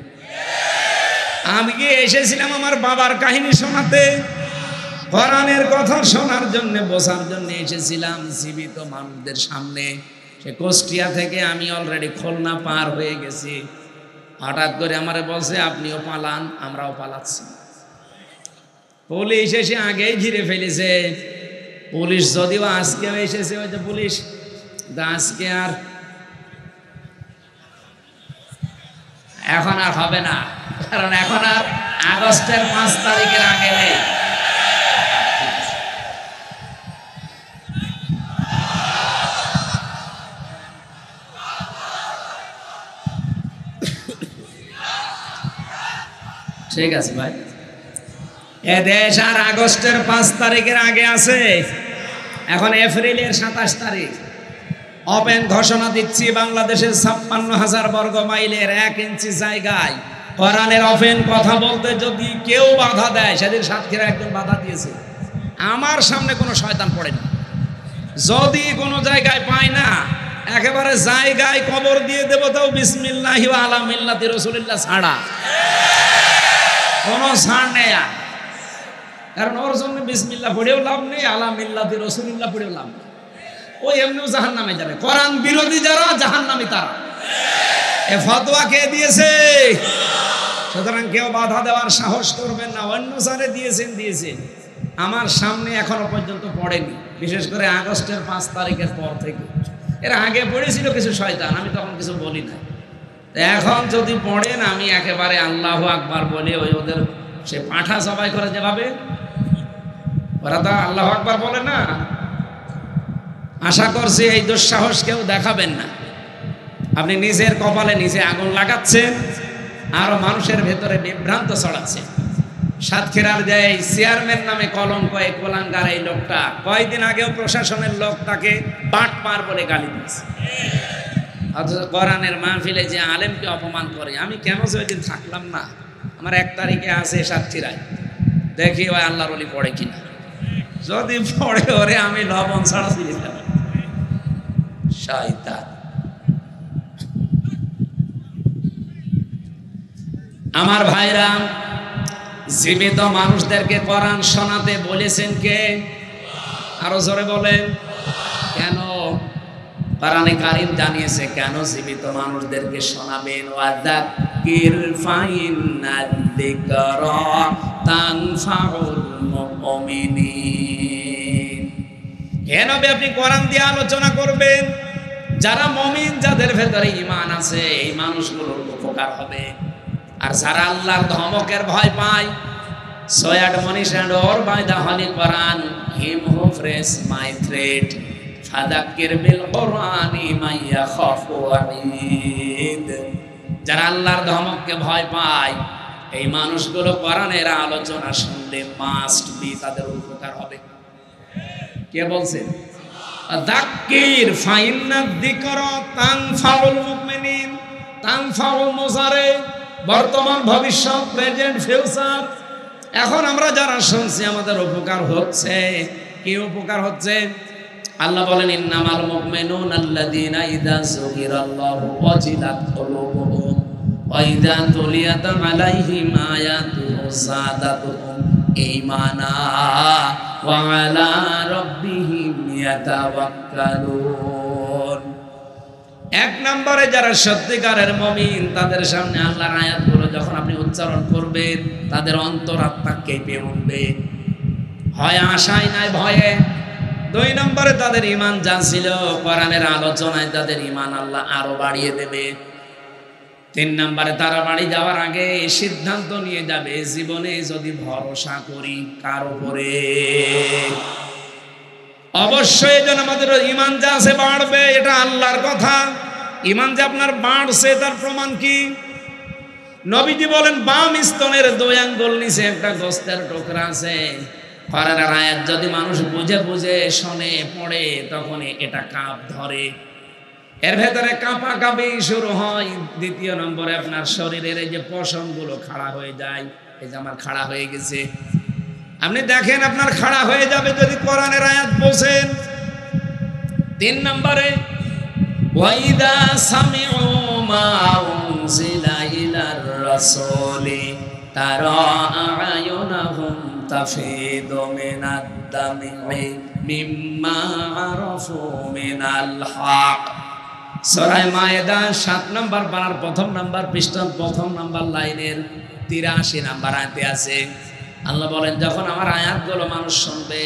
আমি কি এসেছিলাম আমার বাবার কাহিনী শোনাতে, কোরআনের কথা শোনার জন্য, বসার জন্য এসেছিলাম জীবিত মানুষদের সামনে। সে কুষ্টিয়া থেকে আমি অলরেডি খুলনা পার হয়ে গেছি। হঠাৎ করে আমারে বলছে আপনিও পালান, আমরাও পালাচ্ছি। পুলিশ এসে আগেই ঘিরে ফেলেছে। পুলিশ যদিও আজকেও এসেছে, ওই যে পুলিশ, আজকে আর এখন আর হবে না, কারণ এখন আর আগস্টের 5 তারিখের আগে নেই। ঠিক আছে ভাই, এ দেশ আর আগস্টের 5 তারিখের আগে আছে। এখন এপ্রিলের 27 তারিখ। ওপেন ঘোষণা দিচ্ছি, বাংলাদেশের 56,000 বর্গ মাইলের 1 ইঞ্চি জায়গায় কোরআনের ওপেন কথা বলতে যদি কেউ বাধা দেয়, সেদিন সাতক্ষীরা একজন বাধা দিয়েছে, আমার সামনে কোনো শয়তান পড়ে না। যদি কোনো জায়গায় পাই না, একেবারে জায়গায় কবর দিয়ে দেবো, তাও বিসমিল্লাহি ওয়া আলা মিল্লাতি রাসূলিল্লাহ ছাড়া কোনো ছাড় নেই। কারণ ওর জন্য বিসমিল্লাহ পড়েও লাভ নেই, আলা মিল্লাতি রাসূলিল্লাহ পড়েও লাভ নেই। ওই এমনিও জাহান্নামে যাবে। কোরআন বিরোধী যারা, জাহান্নামী তারা। এ ফতোয়া কে দিয়েছে? সুতরাং কেউ বাধা দেওয়ার সাহস করবেন না। অন্য স্যারে দিয়েছেন, আমার সামনে এখনো পর্যন্ত পড়েনি, বিশেষ করে আগস্টের 5 তারিখের পর থেকে। এর আগে পড়েছিল কিছু শয়তান, আমি তখন কিছু বলি না। এখন যদি পড়েন, আমি একেবারে আল্লাহু আকবার বলে ওই ওদের সে পাঁঠা জবাই করে যেভাবে, ওরা তো আল্লাহু আকবার বলে না। আশা করছি এই দুঃসাহস কেউ দেখাবেন না। আপনি নিজের কপালে নিজে আগুন লাগাচ্ছেন, আরো মানুষের ভেতরে বিভ্রান্ত ছড়াচ্ছে। সাতক্ষীরার যে চেয়ারম্যান নামে কলঙ্ক, এই কোলাঙ্গার এই লোকটা কয়েকদিন আগেও প্রশাসনের লোক তাকে বাটপার বলে গালি দিয়েছে। অথচ কোরআনের মাহফিলে যে আলেমকে অপমান করে, আমি কেন যে ওই দিন থাকলাম না। আমার 1 তারিখে আছে সাতক্ষীরায়, দেখি ওই আল্লাহর ওলি পড়ে কিনা। যদি পড়ে, ওরে আমি লবণ ছাড়া ছিলি যাব। শয়তান। আমার ভাইরা, জীবিত মানুষদেরকে কোরআন শোনাতে বলেছেন কে? আরো জোরে বলেন। কেন? কোরআনে কারীম জানিয়েছে কেন জীবিত মানুষদেরকে শোনাবেন। ওয়াযাক্কির ফাইন্নাদ যিকরা তানফাউল মুমিনিন। কেন আপনি কোরআন দিয়ে আলোচনা করবেন? যারা মুমিন, যাদের ভেতরে ঈমান আছে, এই মানুষগুলোর উপকার হবে। আর যারা আল্লাহর ধমকের ভয় পায়, so admonish and or by the holy Quran, him who fears my threat, fadhakkir bil Qur'ani man yakhafu wa'id. যারা আল্লাহর ধমককে ভয় পায়, এই মানুষগুলো কোরআনের আলোচনা শুনলে মাস্ট বি তাদের উপকার হবে। কে বলছেন? যাক্কির ফাইন্নাদ যিকরা তানফাউল মুমিনিন। তানফাউল মুজারে, বর্তমান, ভবিষ্যৎ, প্রেজেন্ট, ফিউচার। এখন আমরা যারা শুনছি আমাদের উপকার হচ্ছে। কি উপকার হচ্ছে? আল্লাহ বলেন, ইন্নামাল মুমিনুনা আল্লাযীনা ইযা যুকিরাল্লাহু ওয়াজিলাত কুলুবুহুম ওয়া ইযা তুলিয়াত আলাইহিম আয়াতুহু যাদাতুহুম ঈমানা ওয়া আলা রাব্বিহিম ইয়াতাওয়াক্কালুন। 1 নম্বরে যারা সত্যিকারের মুমিন, তাদের সামনে আল্লাহর আয়াতগুলো যখন আপনি উচ্চারণ করবেন, তাদের অন্তরাত্মা কেঁপে উঠবে। হয় আশায় নাই ভয়ে। 2 নম্বরে তাদের ঈমান যা ছিল, কোরআনের আলোচনায় তাদের ঈমান আল্লাহ আরো বাড়িয়ে দেবে। 3 নম্বরে তারা বাড়ি যাওয়ার আগে সিদ্ধান্ত নিয়ে যাবে, জীবনে যদি ভরসা করি কার উপরে, অবশ্যই যেন আমাদের ঈমান যা আছে বাড়বে। এটা আল্লাহর কথা। ঈমান যে আপনার বাড়ছে, তার প্রমাণ কি? নবীজি বলেন, বাম স্তনের 2 আঙ্গুল নিচে একটা গোস্তের টুকরা আছে। কোরআনের আয়াত যদি মানুষ বুঝে বুঝে শোনে, পড়ে, তখন এটা কাঁপ ধরে, এর ভেতরে কাঁপাকাঁপি শুরু হয়। 2 নম্বরে আপনার শরীরের এই যে পশমগুলো খাড়া হয়ে যায়। এই যে আমার খাড়া হয়ে গেছে, আপনি দেখেন আপনার খাড়া হয়ে যাবে যদি কোরআনের আয়াত বোঝেন। 3 নম্বরে, ওয়াইদা সামিউ মা উনজিলা ইলার রাসূলি তারা আয়ুনাহুম তাফিদু মিনাদ দামি মিম্মা আরাফু মিনাল হক। সূরা মায়েদা 7 নম্বর পারার প্রথম নম্বর পৃষ্ঠার প্রথম নম্বর লাইনের 83 নম্বর আয়াতে আছে। আল্লাহ বলেন, যখন আমার আয়াতগুলো মানুষ শুনবে,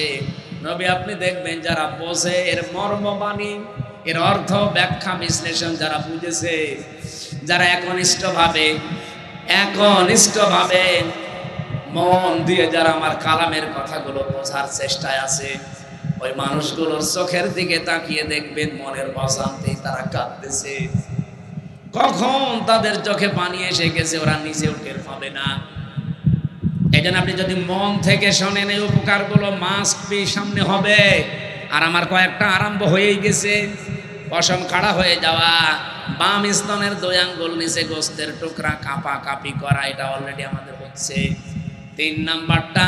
নবী আপনি দেখবেন যারা বোঝে এর মর্মবাণী, এর অর্থ ব্যাখ্যা বিশ্লেষণ যারা বুঝেছে, যারা একনিষ্ঠভাবে মন দিয়ে যারা আমার কালামের কথাগুলো বোঝার চেষ্টায় আছে, ওই মানুষগুলোর চোখের দিকে তাকিয়ে দেখবেন মনের অশান্তি তারা কাঁদতেছে। কখন তাদের চোখে পানি এসে গেছে ওরা নিজেও টের পাবে না। এই জন্য আপনি যদি মন থেকে শোনেন এই উপকারগুলো মাস্ট বি সামনে হবে। আর আমার কয়েকটা আরম্ভ হয়েই গেছে। পশম খাড়া হয়ে যাওয়া, বাম স্তনের 2 আঙ্গুল নিচে গোস্তের টুকরা কাপা কাপি করা, এটা অলরেডি আমাদের হচ্ছে। 3 নাম্বারটা,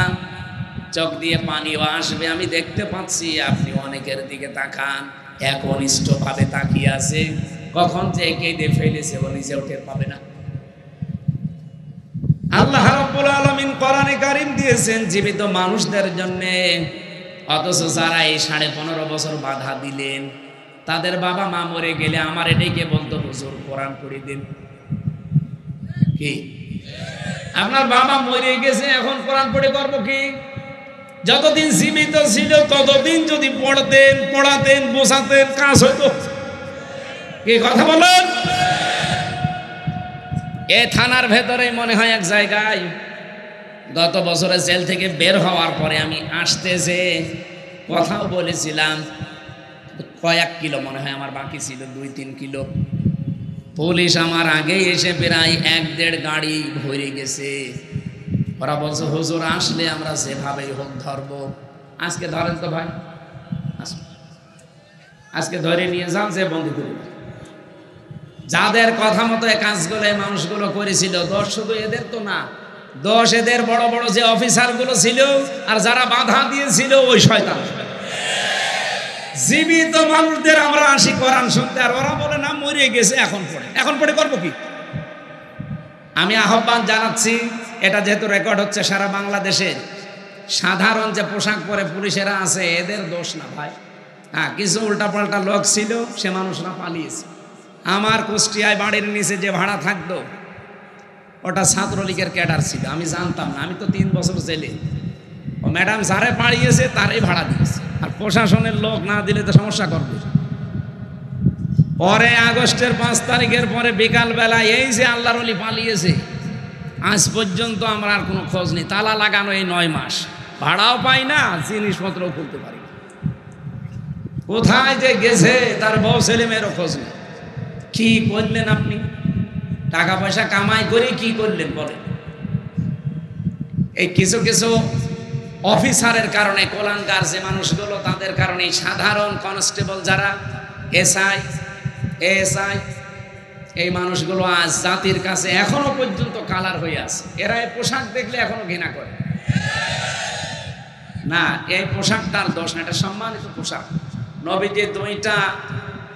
চোখ দিয়ে পানিও আসবে, আমি দেখতে পাচ্ছি। আপনি অনেকের দিকে তাকান, একনিষ্ঠভাবে তাকিয়ে আছে, কখন যে কেঁদে ফেলেছে ও নিজেও টের পাবে না। আল্লাহ রাব্বুল আলামিন কোরআনে কারীম দিয়েছেন জীবিত মানুষদের জন্য, অথচ যারা এই 15.5 বছর বাধা দিলেন, তাদের বাবা মা মরে গেলে আমার এটাকে বলতো, হুজুর কোরআন পড়ে দিন। কি আপনার বাবা মরে গেছে, এখন কোরআন পড়ে করবো কি? যতদিন জীবিত ছিল ততদিন যদি পড়তেন, পড়াতেন, বোঝাতেন, কাজ হতো। কি কথা বলেন? এ থানার ভেতরে মনে হয় এক জায়গায় গত বছরে জেল থেকে বের হওয়ার পরে আমি আসতে যে কথাও বলেছিলাম, কয়েক কিলো মনে হয় আমার বাকি ছিল, 2-3 কিলো। পুলিশ আমার আগেই এসে প্রায় 1-1.5 গাড়ি ভরে গেছে। ওরা বলছে, হুজুর আসলে আমরা যেভাবেই হোক ধরবো। আজকে ধরেন তো ভাই, আজকে ধরে নিয়ে যান, যে বন্দি করে। যাদের কথা মতো এই কাজগুলো এই মানুষগুলো করেছিল, দোষ শুধু এদের তো না, দোষ এদের বড় বড় যে অফিসারগুলো ছিল আর যারা বাধা দিয়েছিল ওই শয়তান। জীবিত মানুষদের আমরা আসি কোরআন শুনতে, আর ওরা বলে না মরে গেছে, এখন পড়ে করবো কি? আমি আহ্বান জানাচ্ছি, এটা যেহেতু রেকর্ড হচ্ছে সারা বাংলাদেশে, সাধারণ যে পোশাক পরে পুলিশেরা আছে এদের দোষ না ভাই। হ্যাঁ, কিছু উল্টাপাল্টা লোক ছিল, সে মানুষরা পালিয়েছে। আমার কুষ্টিয়ায় বাড়ির নিচে যে ভাড়া থাকতো, ওটা ছাত্রলীগের ক্যাডার ছিল, আমি জানতাম না। আমি তো 3 বছর জেলে। ও ম্যাডাম যারে পাড়িয়েছে তারই ভাড়া দিয়েছে, আর প্রশাসনের লোক না দিলে তো সমস্যা করবে। পরে আগস্টের 5 তারিখের পরে বিকালবেলা এই যে আল্লাহর ওলি পালিয়েছে, আজ পর্যন্ত আমরা আর কোনো খোঁজ নেই। তালা লাগানো এই 9 মাস, ভাড়াও পাই না, জিনিসপত্রও খুলতে পারি না। কোথায় যে গেছে তার বউ ছেলে মেয়েরও খোঁজ নেই। কি করলেন আপনি? টাকা পয়সা কামাই করে কি করলেন বলেন? এই কিছু কিছু অফিসারের কারণে, কোলাঙ্গার যে মানুষগুলো, তাদের কারণে সাধারণ কনস্টেবল যারা, এসআই, এই মানুষগুলো আজ জাতির কাছে এখনো পর্যন্ত কালার হয়ে আছে। এরা এই পোশাক দেখলে এখনো ঘৃণা করে না। এই পোশাকটার দোষ না, এটা সম্মানিত পোশাক। নবীজি 2টা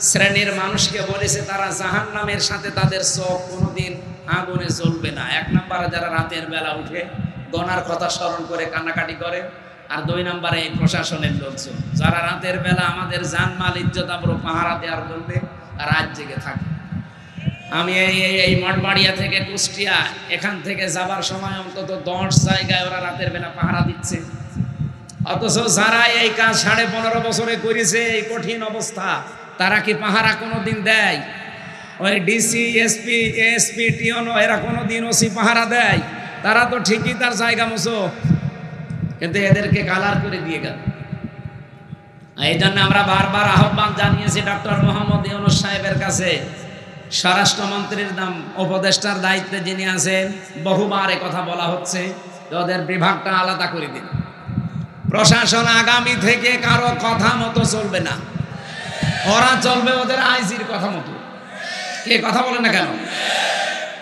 শ্রেণীর মানুষকে বলেছে তারা জাহান্নামের সাথে তাদের চোখ কোনোদিন আগুনে জ্বলবে না। 1 নম্বরে যারা রাতের বেলা উঠে গনার কথা স্মরণ করে কান্নাকাটি করে, আর 2 নম্বরে এই প্রশাসনের লোকজন যারা রাতের বেলা আমাদের জানমাল ইজ্জত আবরু পাহারা দেওয়ার জন্য রাত জেগে থাকে। আমি এই মঠবাড়িয়া থেকে কুষ্টিয়া, এখান থেকে যাবার সময় অন্তত 10 জায়গায় ওরা রাতের বেলা পাহারা দিচ্ছে। অথচ যারা এই কাজ 15.5 বছরে করেছে, এই কঠিন অবস্থা, তারা কি পাহারা কোনোদিন দেয়? ওই ডিসি, এসপি, এএসপি, টিওনো এরা কোনোদিন ওসি পাহারা দেয়? তারা তো ঠিকই তার জায়গা মতো, কিন্তু এদেরকে কালার করে দিয়ে গেল। এই জন্য আমরা বারবার আহ্বান জানিয়েছি ডক্টর মোহাম্মদ ইউনূস সাহেবের কাছে, স্বরাষ্ট্রমন্ত্রীর উপদেষ্টার দায়িত্বে যিনি আছেন, বহুবার এ কথা বলা হচ্ছে, ওদের বিভাগটা আলাদা করে দিন। প্রশাসন আগামী থেকে কারো কথা মতো চলবে না, ওরা চলবে ওদের আইজির কথা মতো। কে কথা বলে না কেন?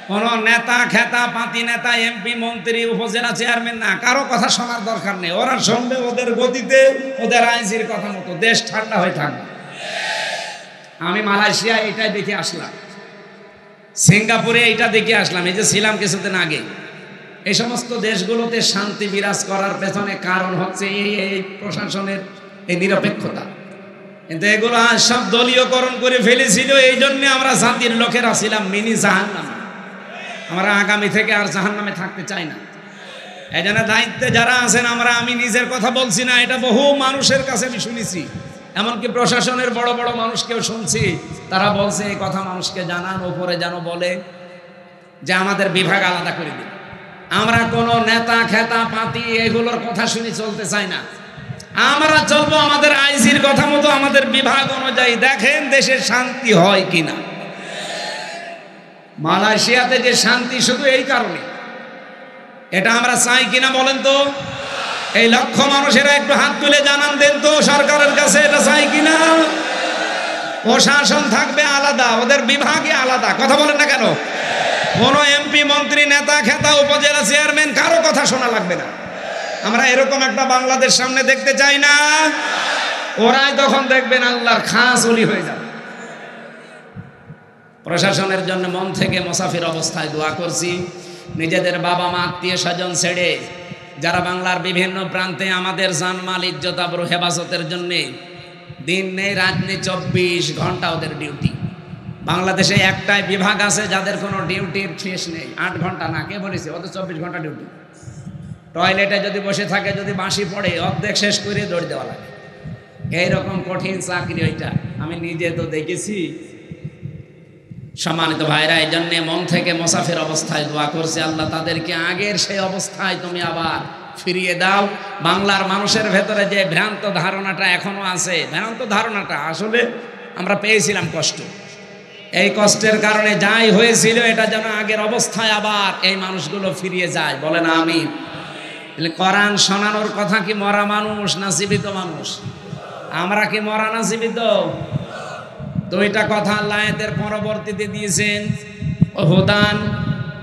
কোন নেতা খেতা পাতি নেতা, এমপি, মন্ত্রী, উপজেলা চেয়ারম্যান না, কারো কথা শোনার দরকার নেই। ওরা শুনবে ওদের গতিতে, ওদের আইজির কথা মতো। দেশ ঠান্ডা হয়ে থাকবে। আমি মালয়েশিয়া এইটাই দেখে আসলাম, সিঙ্গাপুরে এইটা দেখে আসলাম, এই যে ছিলাম কিছুদিন আগে। এই সমস্ত দেশগুলোতে শান্তি বিরাজ করার পেছনে কারণ হচ্ছে এই প্রশাসনের এই নিরপেক্ষতা। কিন্তু এগুলো আজ সব দলীয়করণ করে ফেলেছিল। এই জন্য আমরা জাতির লোকেরা ছিলাম মিনি জাহান্নামে। আমরা আগামী থেকে আর জাহান্নামে থাকতে চাই না। এই জন্য দায়িত্বে যারা আছেন, আমি নিজের কথা বলছি না, এটা বহু মানুষের কাছে আমি শুনেছি, এমনকি প্রশাসনের বড় বড় মানুষকেও শুনছি, তারা বলছে এই কথা মানুষকে জানান, ওপরে যেন বলে যে আমাদের বিভাগ আলাদা করে দিন। আমরা কোনো নেতা খেতা পাতি এগুলোর কথা শুনে চলতে চাই না। আমরা চলবো আমাদের আইজির কথা মতো, আমাদের বিভাগ অনুযায়ী। দেখেন দেশের শান্তি হয় কিনা। মালয়েশিয়াতে যে শান্তি শুধু এই কারণে, এটা আমরা চাই কিনা বলেন তো? এই লক্ষ মানুষেরা একটু হাত তুলে জানান দেন তো সরকারের কাছে, এটা চাই কিনা? প্রশাসন থাকবে আলাদা, ওদের বিভাগে আলাদা। কথা বলেন না কেন? কোনো এমপি মন্ত্রী নেতা খেতা উপজেলা চেয়ারম্যান কারো কথা শোনা লাগবে না। আমরা এরকম একটা বাংলাদেশ সামনে দেখতে চাই না। ওরাই তখন দেখবেন আল্লাহর খাস ওলি হয়ে যাবে। প্রশাসনের জন্য মন থেকে মুসাফির অবস্থায় দোয়া করছি। নিজেদের বাবা মা আত্মীয় স্বজন ছেড়ে যারা বাংলার বিভিন্ন প্রান্তে আমাদের জানমাল ইজ্জত আবরু হেফাজতের জন্য দিন নেই রাত নেই 24 ঘন্টা ওদের ডিউটি। বাংলাদেশে একটাই বিভাগ আছে যাদের কোনো ডিউটির শেষ নেই। 8 ঘন্টা না, কে বলেছে? ওদের 24 ঘন্টা ডিউটি। টয়লেটে যদি বসে থাকে, যদি বাঁশি পড়ে, অর্ধেক শেষ করে দৌড় দেওয়া লাগে। এইরকম কঠিন চাকরি ওইটা, আমি নিজে তো দেখেছি। সম্মানিত ভাইরা, এই জন্যে মন থেকে মুসাফির অবস্থায় দোয়া করছে, আল্লাহ তাদেরকে আগের সেই অবস্থায় তুমি আবার ফিরিয়ে দাও। বাংলার মানুষের ভেতরে যে ভ্রান্ত ধারণাটা এখনো আছে, ভ্রান্ত ধারণাটা আসলে আমরা পেয়েছিলাম কষ্ট, এই কষ্টের কারণে যাই হয়েছিল এটা যেন আগের অবস্থায় আবার এই মানুষগুলো ফিরিয়ে যায়। বলেন আমিন। কোরআন শোনানোর কথা কি মরা মানুষ না জীবিত মানুষ? আমরা কি মরা না জীবিত? দুইটা কথা আল্লাহ এদের পরবর্তীতে দিয়েছেন। হুদান,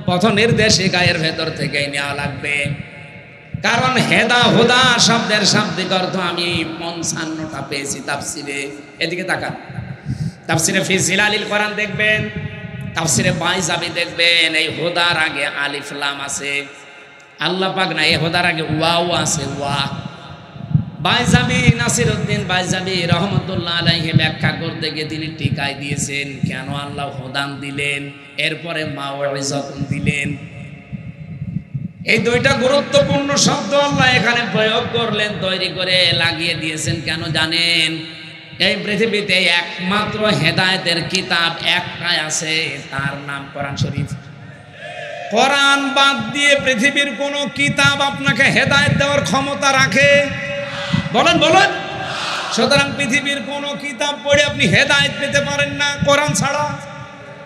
পথ নির্দেশিকা এর ভেতর থেকেই নেওয়া লাগবে। কারণ হেদা হুদা শব্দের শাব্দিক অর্থ আমি 55টা পেয়েছি তাফসিরে। এদিকে তাকান, তাফসিরে ফি জিলালিল কোরআন দেখবেন, তাফসিরে বাইজাবি দেখবেন, এই হুদার আগে আলিফ লাম আছে। আল্লাহ পাক না, এই হুদার আগে ওয়াও আছে, ওয়া। বাইজাবি নাসিরউদ্দিন বাইজাবি রহমতুল্লাহ আলাইহি ব্যাখ্যা করতে গিয়ে তিনি টিকায় দিয়েছেন কেন আল্লাহ হুদান দিলেন, এরপরে মাউইজাতুন দিলেন। এই দুইটা গুরুত্বপূর্ণ শব্দ আল্লাহ এখানে প্রয়োগ করলেন, তৈরি করে লাগিয়ে দিয়েছেন। কেন জানেন? এই পৃথিবীতে একমাত্র হেদায়েতের কিতাব একটাই আছে, তার নাম কোরআন শরীফ। কোরআন বাদ দিয়ে পৃথিবীর কোন কিতাব আপনাকে হেদায়েত দেওয়ার ক্ষমতা রাখে? বলেন বলেন। সুতরাং পৃথিবীর কোন কিতাব পড়ে আপনি হেদায়েত পেতে পারেন না কোরআন ছাড়া।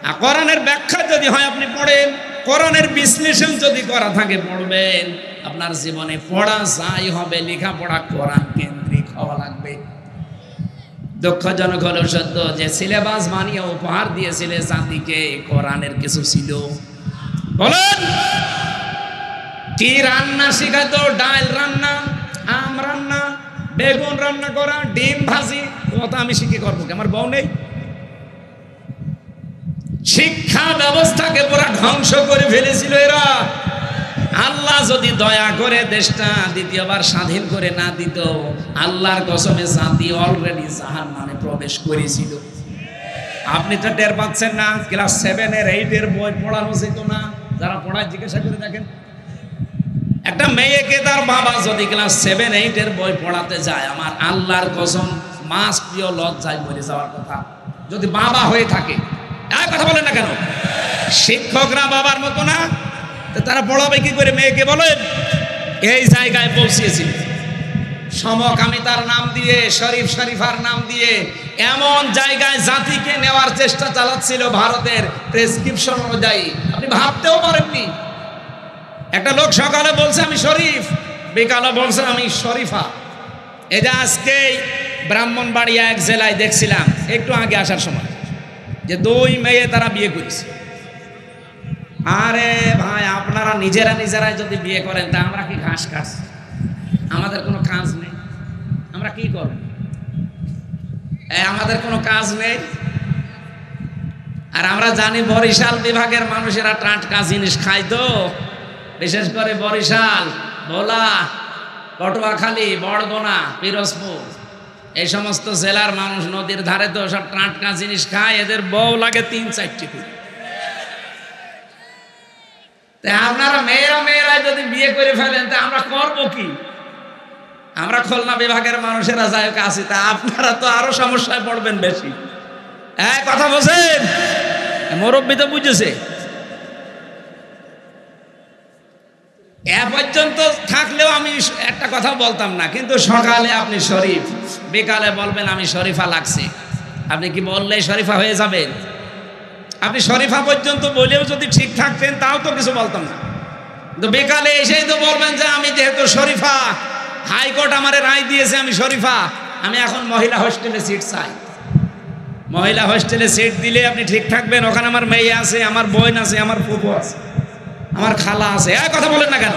আর কোরআনের ব্যাখ্যা যদি হয় আপনি পড়েন, কোরআনের বিশ্লেষণ যদি করা থাকে পড়বেন। আপনার জীবনে পড়া যাই হবে, লেখাপড়া কোরআন কেন্দ্রিক হওয়া লাগবে। দুঃখজনক হলো সত্য যে সিলেবাস বানিয়ে উপহার দিয়েছিলে জাতিকে, কোরআনের কিছু ছিল? বলেন কি রান্না শিখাতো? ডাল রান্না, আম রান্না, বেগুন রান্না করা, ডিম ভাজি। ওটা আমি শিখে করবো, আমার বউ নেই। শিক্ষা ব্যবস্থাকে পুরো ধ্বংস করে ফেলেছিল এরা। আল্লাহ যদি দয়া করে দেশটা দ্বিতীয়বার স্বাধীন করে না দিত, আল্লাহর কসমে জাতি অলরেডি জাহান্নামে প্রবেশ করেছিল। আপনি তো টের পাচ্ছেন না। ক্লাস 7 এর 8 এর বই পড়ানো যেত না? যারা পড়ায় জিজ্ঞাসা করে দেখেন। একটা মেয়েকে তার বাবা যদি ক্লাস 7 8 এর বই পড়াতে যায়, আমার আল্লাহর কসম মাস প্রিয় লজ্জায় মরে যাওয়ার কথা যদি বাবা হয়ে থাকে। আর কথা বলেন না কেন? শিক্ষকরা বাবার মতো না, তারা পড়াবে কি করে মেয়েকে? বলেন। এই জায়গায় পৌঁছিয়েছিল সমকামিতার নাম দিয়ে, শরীফ শরীফার নাম দিয়ে এমন জায়গায় জাতিকে নেওয়ার চেষ্টা চালাচ্ছিল ভারতের প্রেসক্রিপশন অনুযায়ী। আপনি ভাবতেও পারেননি। একটা লোক সকালে বলছে আমি শরীফ, বিকালে বলছে আমি শরীফা। এই যে আজকে ব্রাহ্মণবাড়িয়া এক জেলায় দেখছিলাম একটু আগে আসার সময়, যে 2 মেয়ে তারা বিয়ে করেছে। আরে ভাই, আপনারা নিজেরাই যদি বিয়ে করেন তা আমরা কি ঘাস খাস? আমাদের কোনো কাজ নেই, আমরা কি করব? আমাদের কোনো কাজ নেই। আর আমরা জানি বরিশাল বিভাগের মানুষেরা টাটকা জিনিস খায়, তো বিশেষ করে বরিশাল, ভোলা, পটুয়াখালী, বরগুনা, পিরোজপুর এই সমস্ত জেলার মানুষ নদীর ধারে তো সব টাটকা জিনিস খায়, এদের বউ লাগে 3-4টি করে। তাই আপনারা মেয়েরা যদি বিয়ে করে ফেলেন তা আমরা করবো কি? আমরা খুলনা বিভাগের মানুষেরা যাই হোক আছি, তা আপনারা তো আরো সমস্যায় পড়বেন বেশি। কথা বলছেন, মুরব্বী তো বুঝেছে। এ পর্যন্ত থাকলেও আমি একটা কথা বলতাম না, কিন্তু সকালে আপনি শরীফ, বিকালে বলবেন আমি শরীফা লাগছে। আপনি কি বললেই শরীফা হয়ে যাবেন? আপনি শরীফা পর্যন্ত বলেও যদি ঠিক থাকতেন তাও তো কিছু বলতাম না, তো বিকালে এসেই তো বলবেন যে আমি যেহেতু শরীফা, হাইকোর্ট আমারে রায় দিয়েছে আমি শরীফা, আমি এখন মহিলা হোস্টেলে সিট চাই। মহিলা হোস্টেলে সিট দিলে আপনি ঠিক থাকবেন? ওখানে আমার মেয়ে আছে, আমার বোন আছে, আমার ফুফু আছে, আমার খালা আছে। কথা বলেন না কেন?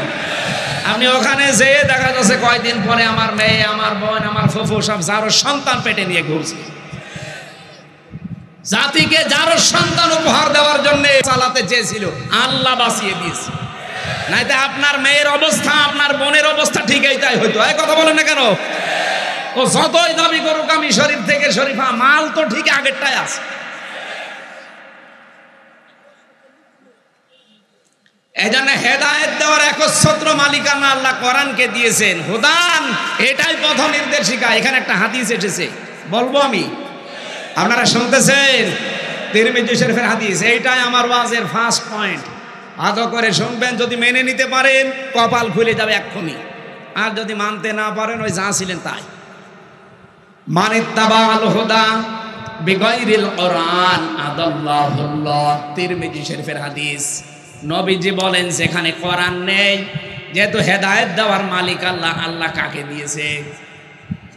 আপনি ওখানে যেয়ে দেখা যাচ্ছে কয়দিন পরে আমার মেয়ে, আমার বোন, আমার ফুফু সব যারো সন্তান পেটে নিয়ে ঘুরছে। জাতিকে যারো সন্তান উপহার দেওয়ার জন্য চালাতে চেয়েছিল, আল্লাহ বাঁচিয়ে দিয়েছে। নাইতে আপনার মেয়ের অবস্থা, আপনার বোনের অবস্থা ঠিক এইটাই হইতো। কথা বলেন না কেন? ও যতই দাবি করুক আমি শরীফ থেকে শরীফা, মাল তো ঠিক আগেরটাই আছে। এজন্য হেদায়েত দেওয়ার একচ্ছত্র মালিকানা আল্লাহ কোরআনকে দিয়েছেন। হুদান, এটাই পথ নির্দেশিকা। এখানে একটা হাদিস এসেছে, বলবো আমি, আপনারা শুনতেছেন? তিরমিজি শরীফের হাদিস। এইটাই আমার ওয়াজের ফার্স্ট পয়েন্ট। আদর করে শুনবেন, যদি মেনে নিতে পারেন কপাল খুলে যাবে এক্ষুনি, আর যদি মানতে না পারেন ওই যা ছিলেন তাই। মানিত্তাবাল হুদা বিগাইরিল কোরআন আদাল্লাহুল্লাহ। তিরমিজি শরীফের হাদিস। নবীজি বলেন যেখানে কোরআন নেই, যেহেতু হেদায়েত দেওয়ার মালিক আল্লাহ, আল্লাহ কাকে দিয়েছে?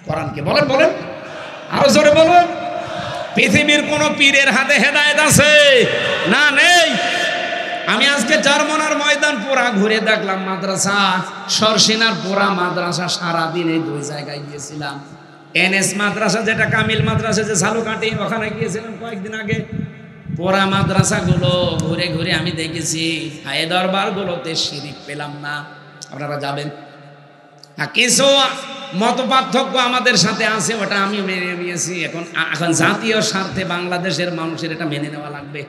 কোরআনকে। বলেন বলেন, আরো জোরে বলুন। পৃথিবীর কোন পীরের হাতে হেদায়েত আছে? না, নেই। আমি আজকে চারমোনার ময়দান পুরা ঘুরে দেখলাম, মাদ্রাসা সরসিনার পুরা মাদ্রাসা, সারাদিন এই 2 জায়গায় গিয়েছিলাম। এনএস মাদ্রাসা, যেটা কামিল মাদ্রাসা, যে ঝালুকাঠি, ওখানে গিয়েছিলাম কয়েকদিন আগে। পুরা মাদ্রাসাগুলো ঘুরে ঘুরে আমি দেখেছি, এই দরবারগুলোতে শিরিক পেলাম না। আপনারা যাবেন। কিছু মত পার্থক্য আমাদের সাথে আছে, ওটা আমি মেনে নিয়েছি। এখন জাতীয় স্বার্থে বাংলাদেশের মানুষের এটা মেনে নেওয়া লাগবে।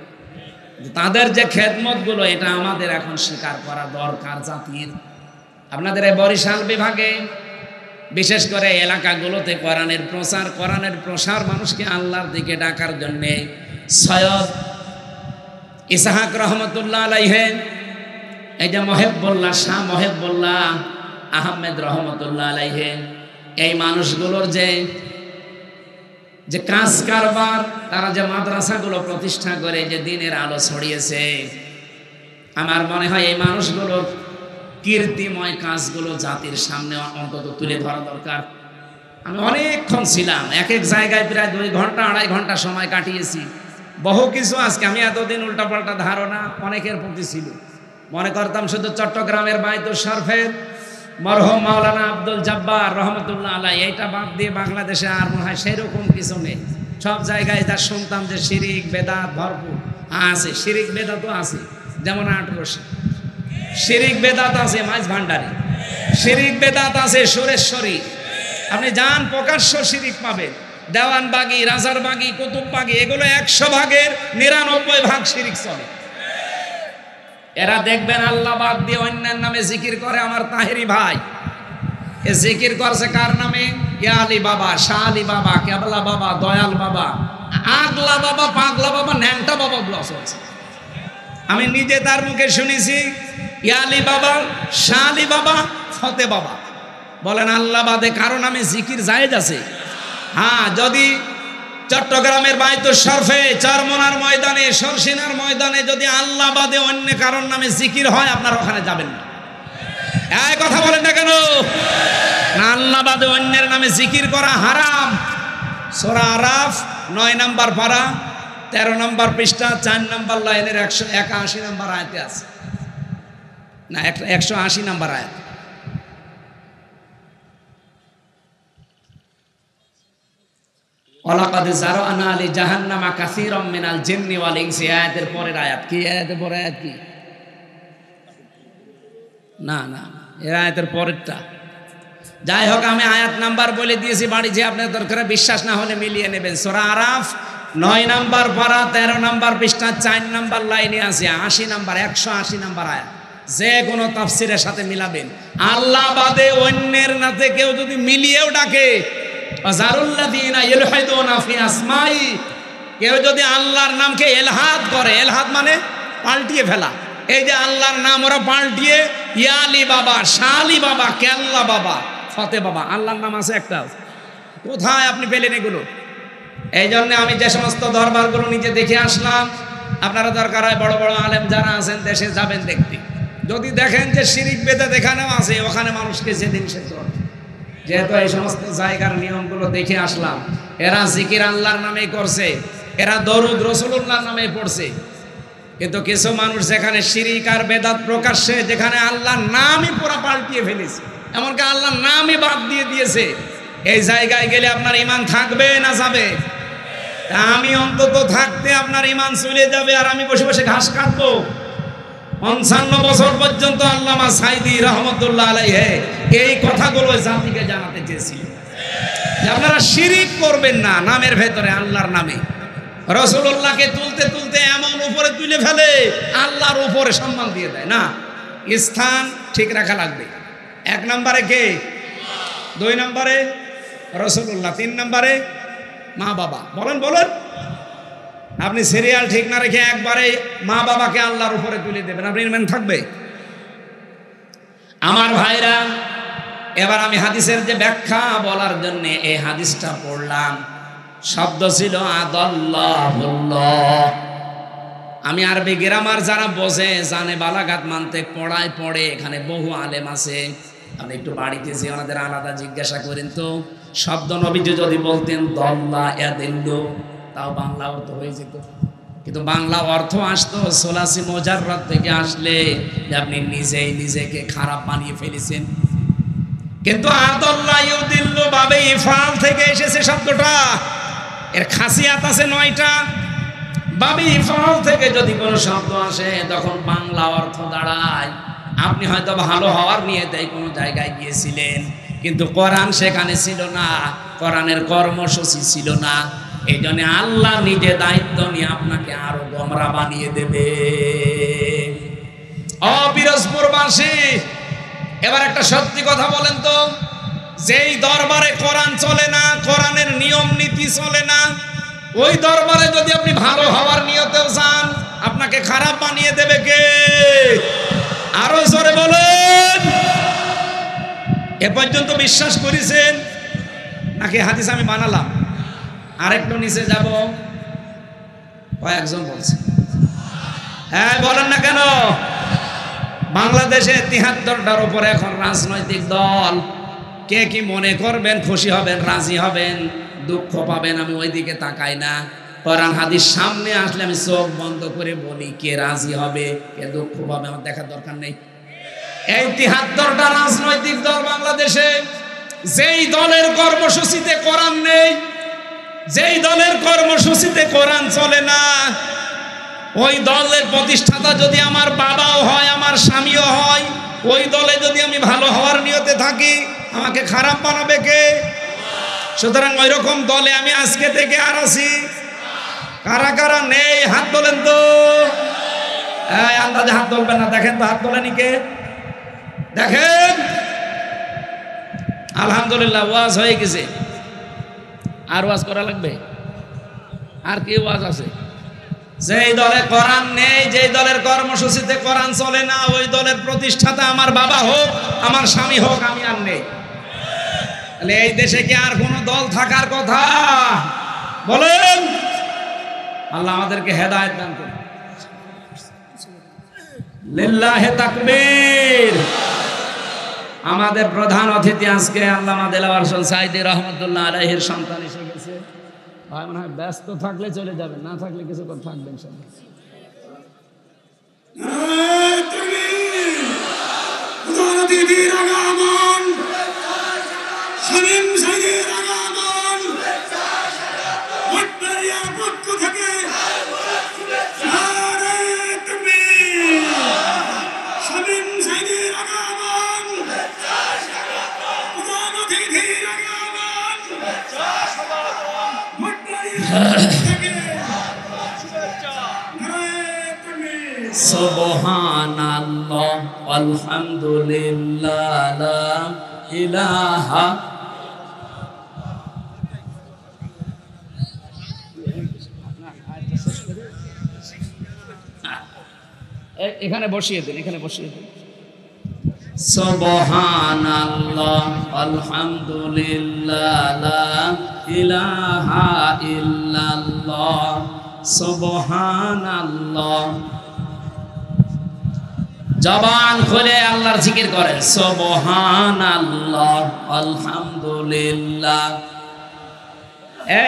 তাদের যে খেদমত গুলো, এটা আমাদের এখন স্বীকার করা দরকার জাতির। আপনাদের এই বরিশাল বিভাগে বিশেষ করে এলাকাগুলোতে কোরআনের প্রসার, মানুষকে আল্লাহর দিকে ডাকার জন্যে সৈয়দ ইসহাক রহমতুল্লাহ আলাইহি, এই যে মহেবুল্লাহ, শাহ মহেবুল্লাহ আহমেদ রহমতুল্লাহ আলাইহি, এই মানুষগুলোর যে কাজ কারবার, তারা যে মাদ্রাসাগুলো প্রতিষ্ঠা করে যে দিনের আলো ছড়িয়েছে, আমার মনে হয় এই মানুষগুলোর কীর্তিময় কাজগুলো জাতির সামনে অন্তত তুলে ধরা দরকার। আমি অনেকক্ষণ ছিলাম, এক এক জায়গায় প্রায় 2 ঘন্টা 2.5 ঘন্টা সময় কাটিয়েছি। বহু কিছু আজকে আমি এতদিন উল্টাপাল্টা ধারণা অনেকের প্রতি ছিল। মনে করতাম শুধু চট্টগ্রামের বায়তুল শরফের মরহুম মাওলানা আব্দুল জব্বার রহমতুল্লাহ আলাইহি, এইটা বাদ দিয়ে বাংলাদেশে আর মনে হয় সেরকম কিছু নেই। সব জায়গায় যা শুনতাম যে শিরিক বেদাত ভরপুর আছে। শিরিক বেদাতও আছে, যেমন 1800 শিরিক বেদাত আছে মাইজ ভান্ডারি, শিরিক বেদাত আছে সুরেশ্বরী। আপনি যান প্রকাশ্য শিরিক পাবেন। দেওয়ানবাগি, রাজারবাগি, কুতুববাগি, এগুলো 100 ভাগের 99 ভাগ শিরিক চলে। এরা দেখবেন আল্লাহ বাদ দিয়ে অন্যের নামে জিকির করে। আমার তাহেরি ভাই এ জিকির করছে কার নামে? ইয়া আলী বাবা, শাহ আলী বাবা, কেবলা বাবা, দয়াল বাবা, আগলা বাবা, পাগলা বাবা, ন্যাংটা বাবা ব্লস হচ্ছে। আমি নিজে তার মুখে শুনেছি ইয়া আলী বাবা, শাহ আলী বাবা, ফতে বাবা। বলেন আল্লাহ বাদে কারো নামে জিকির জায়েজ আছে? হ্যাঁ, যদি চট্টগ্রামের বায়তুল শরফে, চারমোনার ময়দানে, সরসিনার ময়দানে যদি আল্লাহ বাদে অন্য কারোর নামে জিকির হয়, আপনারা ওখানে যাবেন না। এই কথা বলেন না কেন? না, আল্লাহ বাদে অন্যের নামে জিকির করা হারাম। সূরা আরাফ 9 নম্বর পারা 13 নম্বর পৃষ্ঠা 4 নম্বর লাইনের 181 নম্বর আয়াতে আছে। না, 180 নম্বর আয়াত। ওয়ালাকাদ যারানা লি জাহান্নামা কাসীরাম মিনাল জিন্নি ওয়াল ইনসি। আয়াতের পরের আয়াত কি? আয়াতের পরের আয়াত কি? না না, এর আয়াতের পরেরটা। যাই হোক, আমি আয়াত নাম্বার বলে দিয়েছি বাড়ি, যে আপনার দরকার বিশ্বাস না হলে মিলিয়ে নেবেন। সূরা আরাফ 9 নাম্বার পারা 13 নাম্বার পৃষ্ঠা 4 নাম্বার লাইনে আছে 80 নাম্বার 180 নাম্বার আয়াত। যে কোনো তাফসিরের সাথে মিলাবেন। আল্লাহ বাদে অন্যের নাতে কেউ যদি মিলিয়েও ডাকে, আযারুল্লাযীনা ইলহাদুনা ফি আসমাই, কেউ যদি আল্লাহর নামকে এলহাদ করে, এলহাদ মানে পাল্টিয়ে ফেলা, এই যে আল্লাহর নাম ওরা পাল্টিয়ে ইয়ালি বাবা, শালি বাবা, কেল্লা বাবা, ফতে বাবা, আল্লাহর নাম আছে একটা, কোথায় আপনি পেলেন এগুলো? এই জন্য আমি যে সমস্ত দরবারগুলো নিজে দেখে আসলাম, আপনারা দরকার হয় বড় বড় আলেম যারা আছেন দেশে যাবেন দেখতে, যদি দেখেন যে শিরিক বেদাত এখানেও আছে, ওখানে মানুষকে যেদিন সে করে। যেহেতু এই সমস্ত জায়গার নিয়মগুলো দেখে আসলাম, এরা জিকির আল্লাহর নামেই করছে, এরা দরুদ রাসূলুল্লাহর নামেই পড়ছে, কিন্তু কিছু মানুষ যেখানে শিরিক আর বেদাত প্রকাশ্যে, যেখানে আল্লাহর নামই পুরো পাল্টিয়ে ফেলেছে, এমনকি আল্লাহর নামই বাদ দিয়ে দিয়েছে, এই জায়গায় গেলে আপনার ঈমান থাকবে না যাবে? আমি অন্তত থাকতে আপনার ঈমান চলে যাবে, আর আমি বসে বসে ঘাস কাটবো। 55 বছর পর্যন্ত আল্লামা সাইদি রহমতুল্লাহ আলাইহি এই কথাগুলো জাতিকে জানাতে চেয়েছিলেন যে আপনারা শিরিক করবেন না নামের ভেতরে, আল্লাহর নামে। রাসূলুল্লাহকে তুলতে তুলতে এমন উপরে তুলে ফেলে, আল্লাহর উপরে সম্মান দিয়ে দেয় না। স্থান ঠিক রাখা লাগবে। 1 নম্বরে কে, 2 নম্বরে রাসূলুল্লাহ, 3 নম্বরে মা বাবা। বলেন বলেন, আপনি সিরিয়াল ঠিক না রেখে একবারে মা বাবাকে আল্লাহর উপরে তুলে দেবেন, আপনি ইমান থাকবে? আমার ভাইরা, এবার আমি হাদিসের যে ব্যাখ্যা বলার জন্য এই হাদিসটা পড়লাম, শব্দ ছিল আদাল্লাহুল্লাহ। আমি আরবি গ্রামার যারা বোঝে, জানে, বালাগাত মানতে পড়ায় পড়ে, এখানে বহু আলেম আছে, আপনি একটু বাড়িতে যে ওনাদের আলাদা জিজ্ঞাসা করেন তো, শব্দ নবীজি যদি বলতেন দল্লা ইয়াদিল্লু, তাও বাংলা অর্থ হয়ে যেত, কিন্তু বাংলা অর্থ আসতো সোলাসি মুজাররাদ থেকে আসলে যে আপনি নিজেই নিজেকে খারাপ বানিয়ে ফেলেছেন। কিন্তু আদাল্লা ইউদিল্লু বাবে ইফাল থেকে এসেছে শব্দটা, এর খাসিয়াত আছে 9টা। বাবে ইফাল থেকে যদি কোনো শব্দ আসে, তখন বাংলা অর্থ দাঁড়ায় আপনি হয়তো ভালো হওয়ার নিয়ে তাই কোনো জায়গায় গিয়েছিলেন, কিন্তু কোরআন সেখানে ছিল না, কোরআনের কর্মসূচি ছিল না, এই জন্য আল্লাহ নিজে দায়িত্ব নিয়ে আপনাকে আরো গোমরা বানিয়ে দেবে। পিরোজপুরবাসী, এবার একটা সত্যি কথা বলেন তো, যেই দরবারে কোরআন চলে না, কোরআনের নিয়ম নীতি চলে না, ওই দরবারে যদি আপনি ভালো হওয়ার নিয়তেও যান, আপনাকে খারাপ বানিয়ে দেবে কে? আরো জোরে বলেন। এ পর্যন্ত বিশ্বাস করেছেন নাকি হাদিস আমি বানালাম? আরেকটু নিচে যাব, কয়েকজন বলছে, হ্যাঁ বলেন না কেন? বাংলাদেশে 73টার উপরে এখন রাজনৈতিক দল, কে কি মনে করবেন, খুশি হবেন, রাজি হবেন, দুঃখ পাবেন, আমি ওই দিকে তাকাই না। কোরআন হাদিস সামনে আসলে আমি চোখ বন্ধ করে বলি, কে রাজি হবে, কে দুঃখ পাবে, আমার দেখার দরকার নেই। এই 73টা রাজনৈতিক দল বাংলাদেশে, যেই দলের কর্মসূচিতে কোরআন নেই, যেই দলের কর্মসূচিতে কোরআন চলে না, ওই দলের প্রতিষ্ঠাতা যদি আমার বাবাও হয়, আমার স্বামীও হয়, ওই দলে যদি আমি ভালো হওয়ার নিয়তে থাকি, আমাকে খারাপ বানাবে কে? সুতরাং ওই রকম দলে আমি আজকে থেকে আর আছি। কারা কারা নেই হাত তোলেন তো। আন্দাজে হাত তুলবেন না, দেখেন তো হাত তোলেনি কে, দেখেন। আলহামদুলিল্লাহ, ওয়াজ হয়ে গেছে, আর ওয়াজ করা লাগবে? আর কি ওয়াজ আছে? যেই দলে কোরআন নেই, যেই দলের কর্মসূচিতে কোরআন চলে না, ওই দলের প্রতিষ্ঠাতা আমার বাবা হোক, আমার স্বামী হোক, আমি আর নেই। তাহলে এই দেশে কি আর কোনো দল থাকার কথা? বলেন। আল্লাহ আমাদেরকে হেদায়েত দান করুন। লিল্লাহি তাকবীর। আমাদের প্রধান অতিথি আজকে আল্লামা দেলাওয়ার হোসেন সাইদি রহমতুল্লাহ আলাইহির সন্তান এসে গেছে। ভাই মনে হয় ব্যস্ত থাকলে চলে যাবেন, না থাকলে কিছু কথা থাকবেন সবাই। শামীম সাইদির আগাম সুবহানাল্লাহ আলহামদুলিল্লাহ লা ইলাহা এখানে বসিয়ে দেন, এখানে বসিয়ে দেন। সুবহানাল্লাহ আলহামদুলিল্লাহ লা ইলাহা ইল্লাল্লাহ সুবহানাল্লাহ। জবান খুলে আল্লাহর জিকির করেন, সুবহানাল্লাহ আলহামদুলিল্লাহ।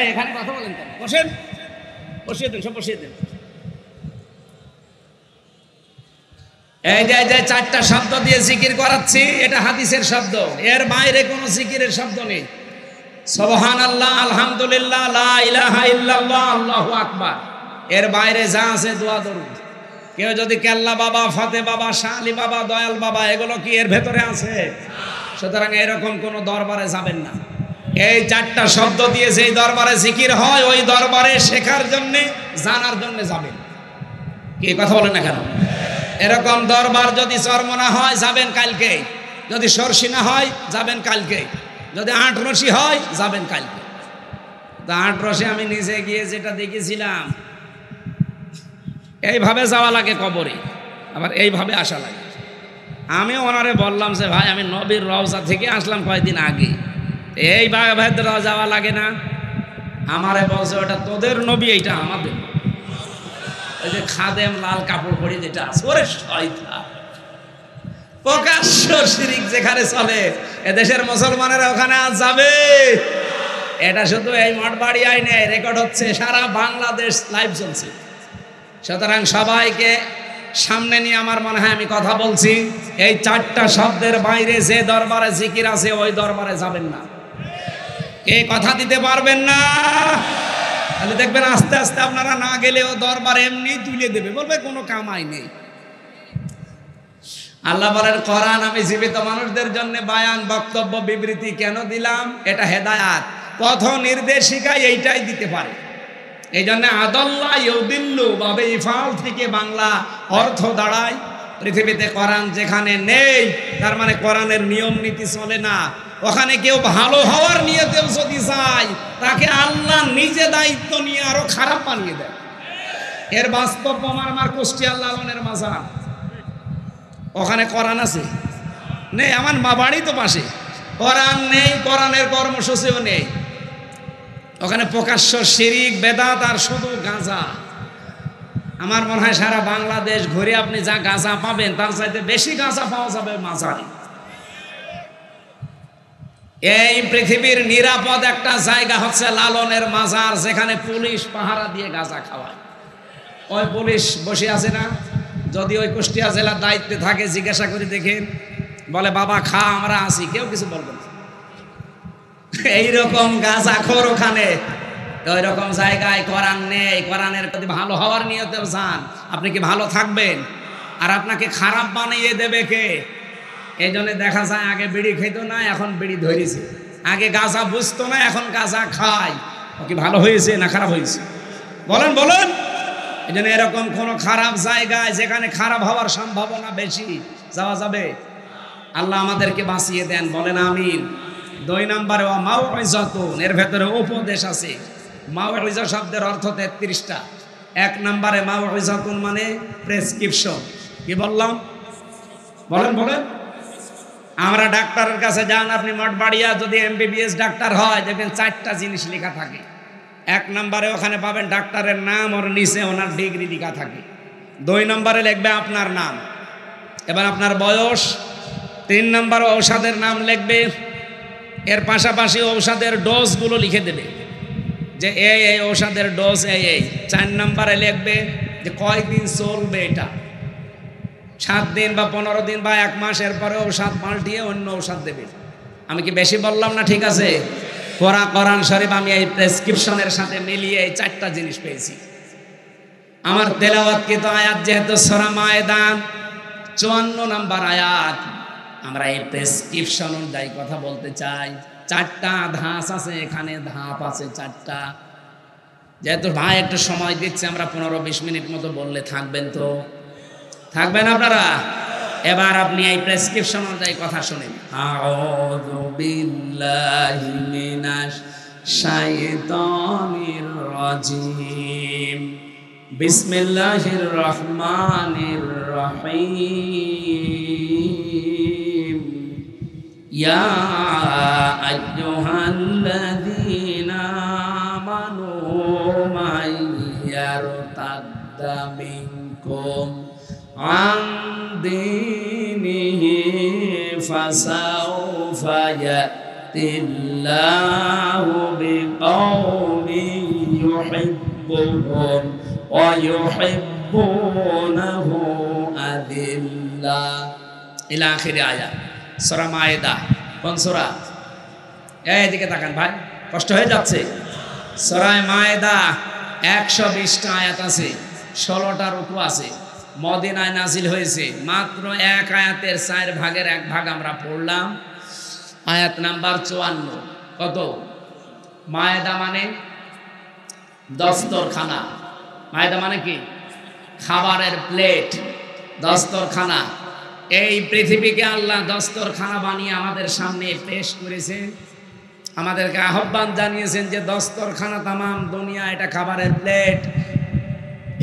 এখানে কথা বলেন কেন? বসেন, বসিয়ে দেন, সব বসিয়ে দেন। এই যে চারটা শব্দ দিয়ে জিকির করাচ্ছি, এটা হাদিসের শব্দ, এর বাইরে কোনো জিকিরের শব্দ নেই। সুবহানাল্লাহ আলহামদুলিল্লাহ লা ইলাহা ইল্লাল্লাহ আল্লাহু আকবার, এর বাইরে যা আছে দোয়া দরুদ। কেউ যদি কেল্লা বাবা, ফাতে বাবা, শাহ আলী বাবা, দয়াল বাবা, এগুলো কি এর ভেতরে আছে? সুতরাং এরকম কোন দরবারে যাবেন না। এই চারটা শব্দ দিয়ে যেই দরবারে জিকির হয়, ওই দরবারে শেখার জন্য, জানার জন্য যাবেন। কি কথা বলেন না কেন? এরকম দরবার যদি চরমনা হয় যাবেন কালকে, যদি সরসি না হয় যাবেন কালকে, যদি আটরসি হয় যাবেন কালকে। তা আটরসি আমি নিজে গিয়ে যেটা দেখেছিলাম, এইভাবে যাওয়া লাগে কবরে, আবার এইভাবে আসা লাগে। আমি ওনারে বললাম যে ভাই আমি নবীর রওজা থেকে আসলাম কয়েকদিন আগে, এইভাবে যাওয়া লাগে না? আমারে বলছে ওটা তোদের নবী, এইটা আমাদের। ওই যে খাদেম লাল কাপড় পরে যেটা আছে, ওরে শয়তান, প্রকাশ্য শিরিক যেখানে চলে, এদেশের মুসলমানেরা ওখানে আজ যাবে। এটা শুধু এই মঠবাড়ি আইনে রেকর্ড হচ্ছে, সারা বাংলাদেশ লাইভ চলছে। সুতরাং সবাইকে সামনে নিয়ে আমার মনে হয় আমি কথা বলছি, এই চারটা শব্দের বাইরে যে দরবারে জিকির আছে ওই দরবারে যাবেন না। কে কথা দিতে পারবেন না? তাহলে দেখবেন আস্তে আস্তে আপনারা না গেলেও দরবার এমনি তুলে দেবে, বলবে কোনো কামাই নেই। আল্লাহ বলেন কোরআন আমি জীবিত মানুষদের জন্য বায়ান, বক্তব্য, বিবৃতি কেন দিলাম? এটা হেদায়াত, পথ নির্দেশিকা এইটাই দিতে পারে। এই জন্য আদাল্লাহ ইউদিল্লু বাবে ইফাল থেকে বাংলা অর্থ দাঁড়ায়, পৃথিবীতে কোরআন যেখানে নেই তার মানে কোরআনের নিয়ম নীতি চলে না। ওখানে কেউ ভালো হওয়ার নিয়তেও যদি চায়, তাকে আল্লাহ নিজে দায়িত্ব নিয়ে আরো খারাপ বানিয়ে দেয়। এর বাস্তব প্রমাণ আমার কুষ্টিয়া লালনের মাজার, ওখানে কোরআন আছে নেই? আমার মা বাড়ি তো পাশে, কোরআন নেই, কোরআনের কর্মসূচিও নেই। ওখানে প্রকাশ্য শিরিক, বেদাত আর শুধু গাঁজা। আমার মনে হয় সারা বাংলাদেশ ঘুরে আপনি যা গাঁজা পাবেন তার চাইতে বেশি গাঁজা পাওয়া যাবে মাজারে। এই পৃথিবীর নিরাপদ একটা জায়গা হচ্ছে লালনের মাজার, যেখানে পুলিশ পাহারা দিয়ে গাঁজা খাওয়ায়। ওই পুলিশ বসে আছে না, যদি ওই কুষ্টিয়া জেলার দায়িত্বে থাকে জিজ্ঞাসা করে দেখেন, বলে বাবা খা, আমরা আছি, কেউ কিছু বলবে না। এইরকম গাঁজাখোর ওখানে। ওই রকম জায়গায় কোরআন নেই। কোরআনের প্রতি ভালো হওয়ার নিয়তেও যান, আপনি কি ভালো থাকবেন? আর আপনাকে খারাপ বানিয়ে দেবে কে? এই জন্য দেখা যায় আগে বিড়ি খেত না, এখন বিড়ি ধরেছে। আগে গাঁজা বুঝতো না, এখন গাঁজা খায়। ও কি ভালো হয়েছে না খারাপ হয়েছে? বলেন বলেন। এই জন্য এরকম কোনো খারাপ জায়গায় যেখানে খারাপ হওয়ার সম্ভাবনা বেশি যাওয়া যাবে? আল্লাহ আমাদেরকে বাঁচিয়ে দেন, বলেন আমিন। 2 নম্বরে মাউইজাতুন, এর ভেতরে উপদেশ আছে। মাউইজা শব্দের অর্থ 33টা। 1 নম্বরে মাউইজাতুন মানে প্রেসক্রিপশন। কি বললাম? বলেন বলেন। আমরা ডাক্তারের কাছে যান, আপনি মঠবাড়িয়া যদি MBBS ডাক্তার হয়, দেখবেন 4টা জিনিস লেখা থাকে। 1 নম্বরে ওখানে পাবেন ডাক্তারের নাম, ওর নিচে ওনার ডিগ্রি লেখা থাকে। 2 নম্বরে লিখবে আপনার নাম, এবার আপনার বয়স। 3 নম্বরে ঔষধের নাম লিখবে, এর পাশাপাশি ঔষধের ডোজগুলো লিখে দেবে, যে এই ঔষধের ডোজ এই। 4 নম্বরে লিখবে যে কয়দিন চলবে এটা, 7 দিন বা 15 দিন বা 1 মাস, এরপরে ঔষধ পাল্টিয়ে অন্য ঔষধ দেবে। আমি কি বেশি বললাম না? ঠিক আছে। কোরআন শরীফ আমি এই প্রেসক্রিপশনের সাথে মিলিয়ে এই 4টা জিনিস পেয়েছি। আমার তেলাওয়াতকৃত আয়াত যেহেতু সূরা মায়েদা 54 নম্বর আয়াত, আমরা এই প্রেসক্রিপশন অনুযায়ী কথা বলতে চাই। 4টা ধাঁচ আছে এখানে, ধাপ আছে 4টা। যেহেতু ভাই একটু সময় দিচ্ছে, আমরা 15-20 মিনিট মতো বললে থাকবেন তো? থাকবেন আপনারা? এবার আপনি এই প্রেসক্রিপশন অনুযায়ী কথা শুনেন। আউযু বিল্লাহি মিনাশ শাইতানির রাজিম, বিসমিল্লাহির রহমানির রহিম, ইয়া আইয়ুহাল্লাযীনা আমানু মান ইয়ারতাদ্দা মিনকুম আন দীনিহি ফাসাউফা ইয়াতিল্লাহু বিকওমিন ইউহিব্বুহুম ওয়া ইউহিব্বুনাহু আযিল্লাহ ইলা আখিরি আয়াত। সূরা মায়েদা। কোন সূরা? এইদিকে তাকান ভাই, কষ্ট হয়ে যাচ্ছে। সূরা মায়েদা 120টা আয়াত আছে, 16টা রুকু আছে। মদিনায় নাজিল হয়েছে, মাত্র এক আয়াতের 4 ভাগের 1 ভাগ আমরা পড়লাম। আয়াত নাম্বার 54। কত? মায়েদা মানে দস্তরখানা। মায়েদা মানে কি? খাবারের প্লেট, দস্তরখানা। এই পৃথিবীকে আল্লাহ দস্তরখানা বানিয়ে আমাদের সামনে পেশ করেছেন, আমাদেরকে আহ্বান জানিয়েছেন যে দস্তরখানা তামাম দুনিয়া এটা খাবারের প্লেট।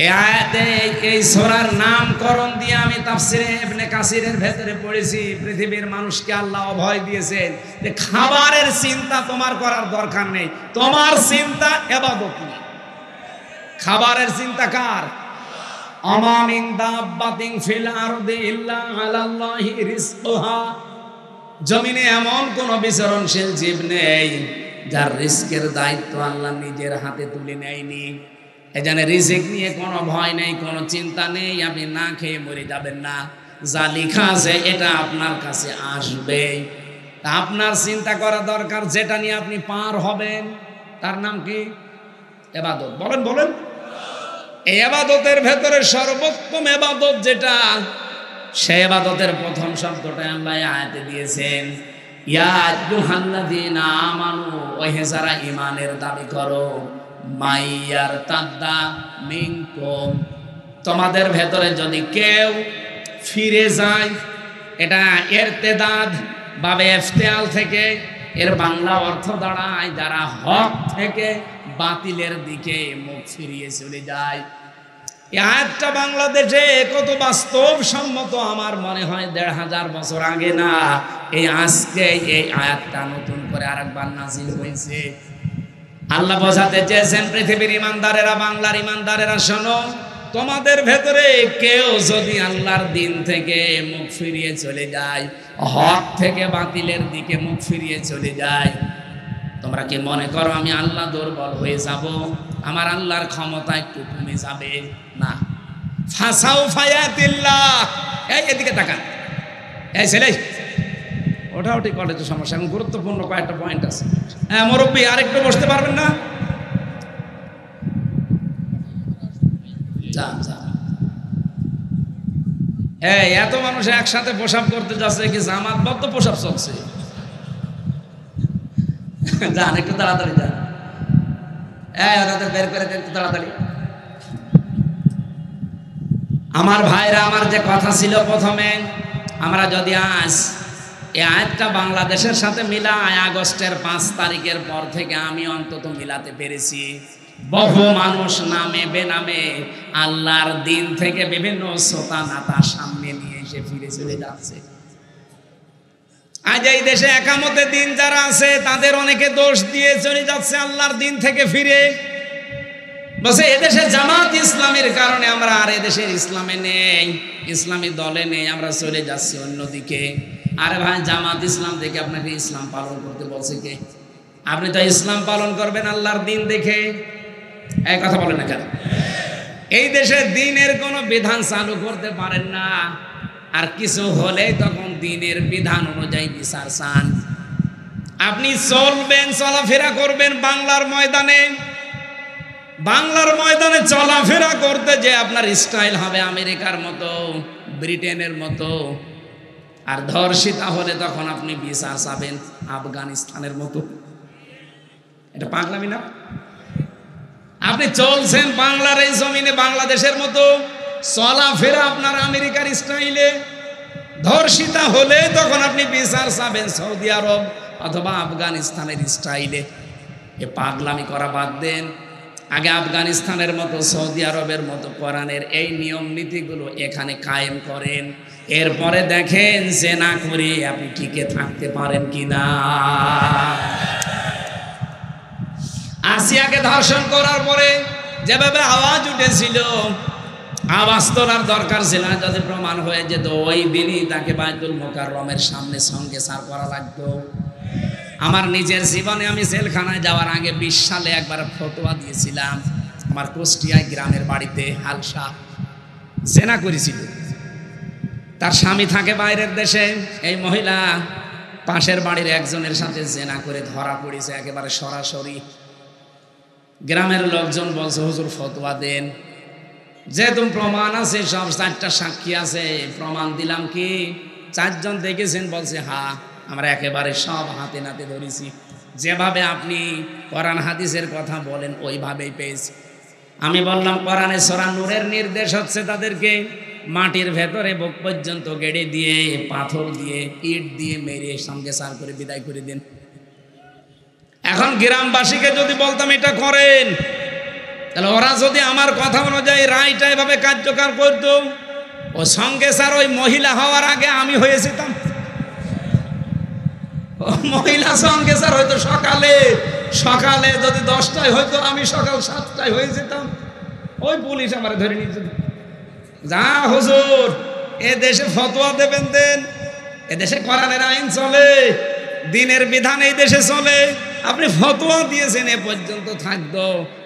এই আয়াতে এই সূরার নামকরণ দিয়ে আমি তাফসিরে ইবনে কাসিরের ভেতরে পড়েছি, পৃথিবীর মানুষকে আল্লাহ অভয় দিয়েছেন যে খাবারের চিন্তা তোমার করার দরকার নেই, তোমার চিন্তা ইবাদত নিয়ে। খাবারের চিন্তা কার? আমা মিন দাব্বাতিন ফিল আরদি ইল্লা আলাল্লাহি রিজকুহা। জমিনে এমন কোন বিচরণশীল জীব নেই যার রিজকের দায়িত্ব আল্লাহ নিজের হাতে তুলে নেয়নি। এখানে রিজিক নিয়ে কোনো ভয় নেই, কোনো চিন্তা নেই, আপনি না খেয়ে মরে যাবেন না। যা লেখা আছে এটা আপনার কাছে আসবে। আপনার চিন্তা করা দরকার যেটা নিয়ে আপনি পার হবেন, তার নাম কি? ইবাদত। বলেন বলেন। এই ইবাদতের ভেতরে সর্বোত্তম ইবাদত যেটা, সেই ইবাদতের প্রথম শব্দটা আল্লাহ আয়াতে দিয়েছেন, ইয়া আইয়ুহাল্লাযীনা আমানু, ওহে যারা ঈমানের দাবি করো, মাইয়ার তাদ্দা মিনকুম, তোমাদের ভেতরে যদি কেউ ফিরে যায়। এটা ইরতিদাদ বাবে ইফতিআল থেকে, এর বাংলা অর্থ দাঁড়ায় যারা হক থেকে বাতিলের দিকে মুখ ফিরিয়ে চলে যায়। এই আয়াতটা বাংলাদেশে কত বাস্তবসম্মত আমার মনে হয় 1500 বছর আগে না, এই আজকে এই আয়াতটা নতুন করে আরেকবার নাজিল হয়েছে। আল্লাহ বোঝাতে চেয়েছেন পৃথিবীর ইমানদারেরা, বাংলার ইমানদারেরা, শোনো, তোমাদের ভেতরে কেউ যদি আল্লাহর দিন থেকে মুখ ফিরিয়ে চলে যায়, হক থেকে বাতিলের দিকে মুখ ফিরিয়ে চলে যায়, তোমরা কি মনে করো আমি আল্লাহ দুর্বল হয়ে যাব, আমার আল্লাহর ক্ষমতা একটু কমে যাবে? না। ফাসাউফা ইয়াতিল্লাহ। এই এদিকে তাকান, এই ছেলে ওঠাউঠি করে তো সমস্যা, এখন গুরুত্বপূর্ণ কয়েকটা পয়েন্ট আছে। হ্যাঁ মুরব্বী, আরেকটু বসতে পারবেন না? যান যান। এই এত মানুষ একসাথে প্রসাব করতে যাচ্ছে কি জামাত বদ্ধ প্রসাব চলছে? যান একটু তাড়াতাড়ি যান। ওনাদের বের করে দেন একটু তাড়াতাড়ি। আমার ভাইরা, আমার যে কথা ছিল প্রথমে, আমরা যদি আজ এই আয়াতটা বাংলাদেশের সাথে মিলায়, আগস্টের 5 তারিখের পর থেকে আমি অন্তত মিলাতে পেরেছি। বহু মানুষ নামে বেনামে আল্লাহর দিন থেকে বিভিন্ন সোতা নাতা সামনে নিয়ে এসে ফিরে চলে যাচ্ছে। আজ এই দেশে একামতের দিন যারা আছে তাদের অনেকে দোষ দিয়ে চলে যাচ্ছে আল্লাহর দিন থেকে ফিরে। বলছে এদেশে জামাত ইসলামের কারণে আমরা আর এদেশের ইসলামে নেই, ইসলামী দলে নেই, আমরা চলে যাচ্ছি অন্যদিকে। আরে ভাই, জামাত ইসলাম দেখে আপনাকে ইসলাম পালন করতে বলছে কে? আপনি তো ইসলাম পালন করবেন আল্লাহর দিন দেখে। এই কথা বলেন না কেন? এই দেশে দিনের কোনো বিধান চালু করতে পারেন না, আর কিছু হলে তখন দিনের বিধান অনুযায়ী বিচার চান। আপনি চলবেন, চলাফেরা করবেন বাংলার ময়দানে, বাংলার ময়দানে চলাফেরা করতে যে আপনার স্টাইল হবে আমেরিকার মতো, ব্রিটেনের মতো, আর ধর্ষিতা হলে তখন আপনি বিচার চাবেন আফগানিস্তানের মতো। এটা পাগলামি না? আপনি চলছেন বাংলার এই জমিনে বাংলাদেশের মতো, চলাফেরা আপনার আমেরিকার স্টাইলে। ধর্ষিতা হলে তখন আপনি বিচার চাবেন সৌদি আরব অথবা আফগানিস্তানের স্টাইলে। এ পাগলামি করা বাদ দেন। আগে আফগানিস্তানের মতো সৌদি আরবের মতো কোরআনের এই নিয়ম নীতিগুলো এখানে কায়েম করেন, এরপরে দেখেন যে না করে আপনি টিকে থাকতে পারেন কিনা। আসিয়াকে ধর্ষণ করার পরে যেভাবে আওয়াজ উঠেছিল, আওয়াজ তোলার দরকার ছিল না। যদি প্রমাণ হয়ে যেত ওই দিনই তাকে বাইতুল মোকাররমের সামনে সঙ্গে সার করা লাগতো। আমার নিজের জীবনে আমি জেলখানায় যাওয়ার আগে 20 সালে একবার ফতোয়া দিয়েছিলাম। আমার কুষ্টিয়ায় গ্রামের বাড়িতে হালসা জেনা করেছিল, তার স্বামী থাকে বাইরের দেশে। এই মহিলা পাশের বাড়ির একজনের সাথে জেনা করে ধরা পড়েছে একেবারে সরাসরি। গ্রামের লোকজন বলছে হুজুর ফতোয়া দেন, যেহেতু প্রমাণ আছে, সব 4টা সাক্ষী আছে, প্রমাণ দিলাম কি 4 জন দেখেছেন? বলছে হ্যাঁ, আমরা একেবারে সব হাতে নাতে ধরেছি, যেভাবে আপনি কোরআন হাদিসের কথা বলেন ওইভাবেই পেয়েছি। আমি বললাম কোরআনে সূরা নূরের নির্দেশ হচ্ছে তাদেরকে মাটির ভেতরে বুক পর্যন্ত গেড়ে দিয়ে, পাথর দিয়ে, ইট দিয়ে মেরে সঙ্গে সার করে বিদায় করে দিন। এখন গ্রামবাসীকে যদি বলতাম এটা করেন, তাহলে ওরা যদি আমার কথা অনুযায়ী রায়টা এভাবে কার্যকর করত, ও সঙ্গে স্যার ওই মহিলা হওয়ার আগে আমি হয়ে যেতাম। মহিলা সঙ্গে স্যার হয়তো সকালে সকালে যদি 10টায় হয়তো আমি সকাল 7টায় হয়ে যেতাম। ওই পুলিশ আমার ধরে নিয়ে যেত। যা হুজুর, এ দেশে ফতোয়া দেবেন দেন, এ দেশে কোরআনের আইন চলে, দিনের বিধান এই দেশে চলে। আপনি ফতোয়া দিয়েছেন, এ পর্যন্ত থাকতো,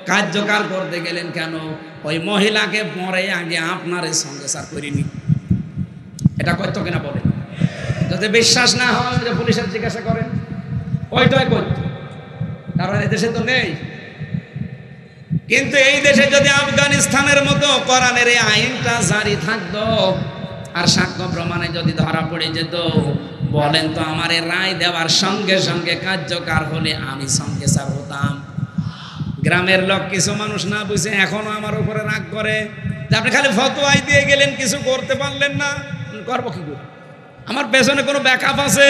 কার্যকর করতে গেলেন কেন? ওই মহিলাকে পরে আগে আপনার সঙ্গে সার করিনি। এটা করতো কিনা বলেন? যদি বিশ্বাস না হয় যে পুলিশের জিজ্ঞাসা করেন, ওইটাই করত, কারণ এই দেশে তো নেই। কিন্তু এই দেশে যদি আফগানিস্তানের মতো কোরআনের এই আইনটা জারি থাকতো, আর সাক্ষ্য প্রমাণে যদি ধরা পড়ে যেত, বলেন তো আমার এই রায় দেওয়ার সঙ্গে সঙ্গে কার্যকর হলে আমি সঙ্গে সার হতাম। গ্রামের লোক কিছু মানুষ না বুঝে এখনো আমার উপরে রাগ করে যে আপনি খালি ফতোয়াই দিয়ে গেলেন, কিছু করতে পারলেন না। করবো কি করে? আমার পেছনে কোনো ব্যাকআপ আছে,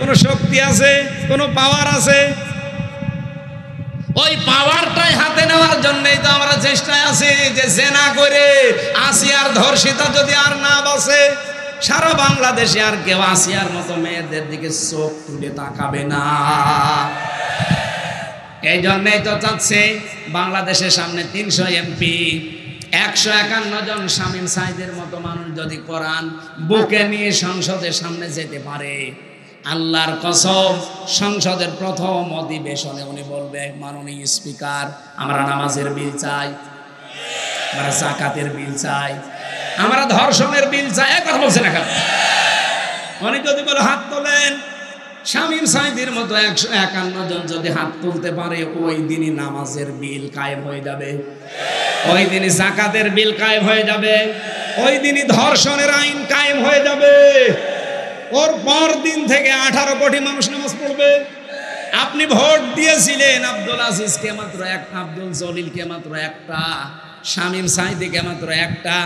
কোনো শক্তি আছে, কোনো পাওয়ার আছে। ওই পাওয়ারটাই হাতে নেওয়ার জন্যই তো আমরা চেষ্টায় আছি যে জেনা করে আসিয়ার ধর্ষিতা যদি আর না বাঁচে, সারা বাংলাদেশে আর কেউ আসিয়ার মতো মেয়েদের দিকে চোখ তুলে তাকাবে না। এই জন্যই তো চাচ্ছে বাংলাদেশের সামনে 300 এমপি, 151 জন শামীম সাইদের মতো মানুষ যদি কোরআন বুকে নিয়ে সংসদের সামনে যেতে পারে, আল্লাহর কসম সংসদের প্রথম অধিবেশনে উনি বলবে, মাননীয় স্পিকার, আমরা নামাজের বিল চাই, আমরা যাকাতের বিল চাই, আমরা ধর্ষণের বিল চাই। কথা বলছে না কেন? উনি যদি বলে হাত তোলেন, শামীম সাইদের মতো 151 জন যদি হাত তুলতে পারে, ওই দিনই নামাজের বিল কায়েম হয়ে যাবে, ওই দিনই যাকাতের বিল কায়েম হয়ে যাবে, ওই দিনই ধর্ষণের আইন কায়েম হয়ে যাবে। ওর পর দিন থেকে 18 কোটি মানুষ নামাজ পড়বে। আপনি ভোট দিয়েছিলেন আব্দুল আজিজকে মাত্র একটা, আব্দুল জলিলকে মাত্র একটা, শামীম সাইদিকে মাত্র একটা।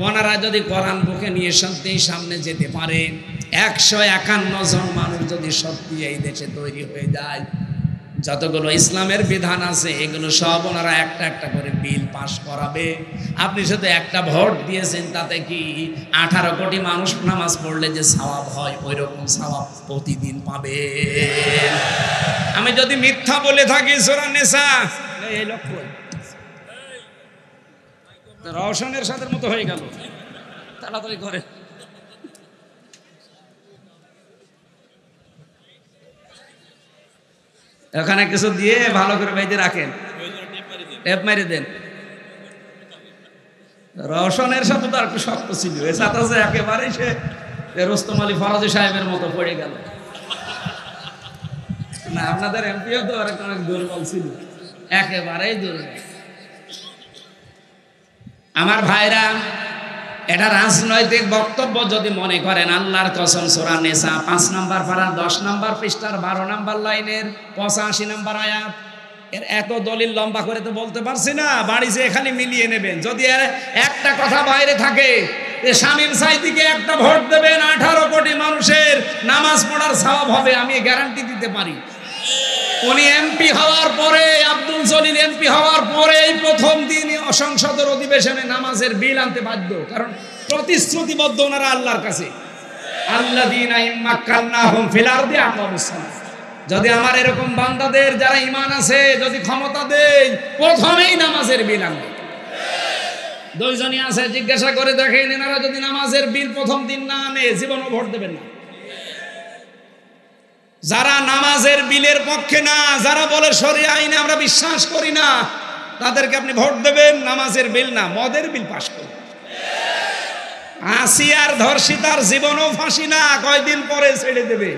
ওনারা যদি কোরআন বুকে নিয়ে সত্যি সামনে যেতে পারে, 151 জন মানুষ যদি সত্যি এই দেশে তৈরি হয়ে যায়, যতগুলো ইসলামের বিধান আছে এগুলো সব ওনারা একটা একটা করে বিল পাস করাবে। আপনি শুধু একটা ভোট দিয়েছেন, তাতে কি 18 কোটি মানুষ নামাজ পড়লে যে সওয়াব হয়, ওই রকম সওয়াব প্রতিদিন পাবে। আমি যদি মিথ্যা বলে থাকি, সূরা নিসা এই লক্ষ্য রওশনের সাথে মতো হয়ে গেল, তাড়াতাড়ি করে। ওখানে কিছু দিয়ে ভালো করে বাইতে রাখেন, টেপ মারি দেন। রওশনের সাথে তো আর একটু শক্ত ছিল, এর সাথে একেবারে সে রোস্তম আলী ফরাজি সাহেবের মতো পড়ে গেল। না, আপনাদের এমপিও তো অনেক দুর্বল ছিল, একেবারেই দুর্বল। আমার ভাইরা, এটা রাজনৈতিক বক্তব্য যদি মনে করেন, আল্লাহর কসম সূরা নিসা 5 নম্বর পারা 10 নম্বর পৃষ্ঠার 12 নম্বর লাইনের 85 নম্বর আয়াত, এর এত দলিল লম্বা করে তো বলতে পারছি না, বাড়িতে এখানে মিলিয়ে নেবেন। যদি এর একটা কথা বাইরে থাকে, শামীম সাঈদীকে একটা ভোট দেবেন, 18 কোটি মানুষের নামাজ পড়ার সওয়াব হবে, আমি গ্যারান্টি দিতে পারি। উনি এমপি হওয়ার পরে, আব্দুল জলিল এমপি হওয়ার পরে প্রথম দিন সংসদের অধিবেশনে নামাজের বিল আনতে বাধ্য, কারণ প্রতিশ্রুতিবদ্ধ ওনারা আল্লাহর কাছে, আল্লাযীনা ইম্মাক্কান্নাহুম ফিল আরদি আকামুস সালাত। যদি আমার এরকম বান্দাদের যারা ঈমান আছে যদি ক্ষমতা দেই, প্রথমেই নামাজের বিল আনবে। দুইজনই আছে, জিজ্ঞাসা করে দেখেন, এনারা যদি নামাজের বিল প্রথম দিন না আনে, জীবনও ভোট দেবেন না। যারা নামাজের বিলের পক্ষে না, যারা বলে শরিয়া আইনে আমরা বিশ্বাস করি না, তাদেরকে আপনি ভোট দেবেন, নামাজের বিল না, মদের বিল পাশ করুন। আসিয়ার ধর্ষিতার জীবনও ফাঁসি না, কয়দিন পরে ছেড়ে দেবে।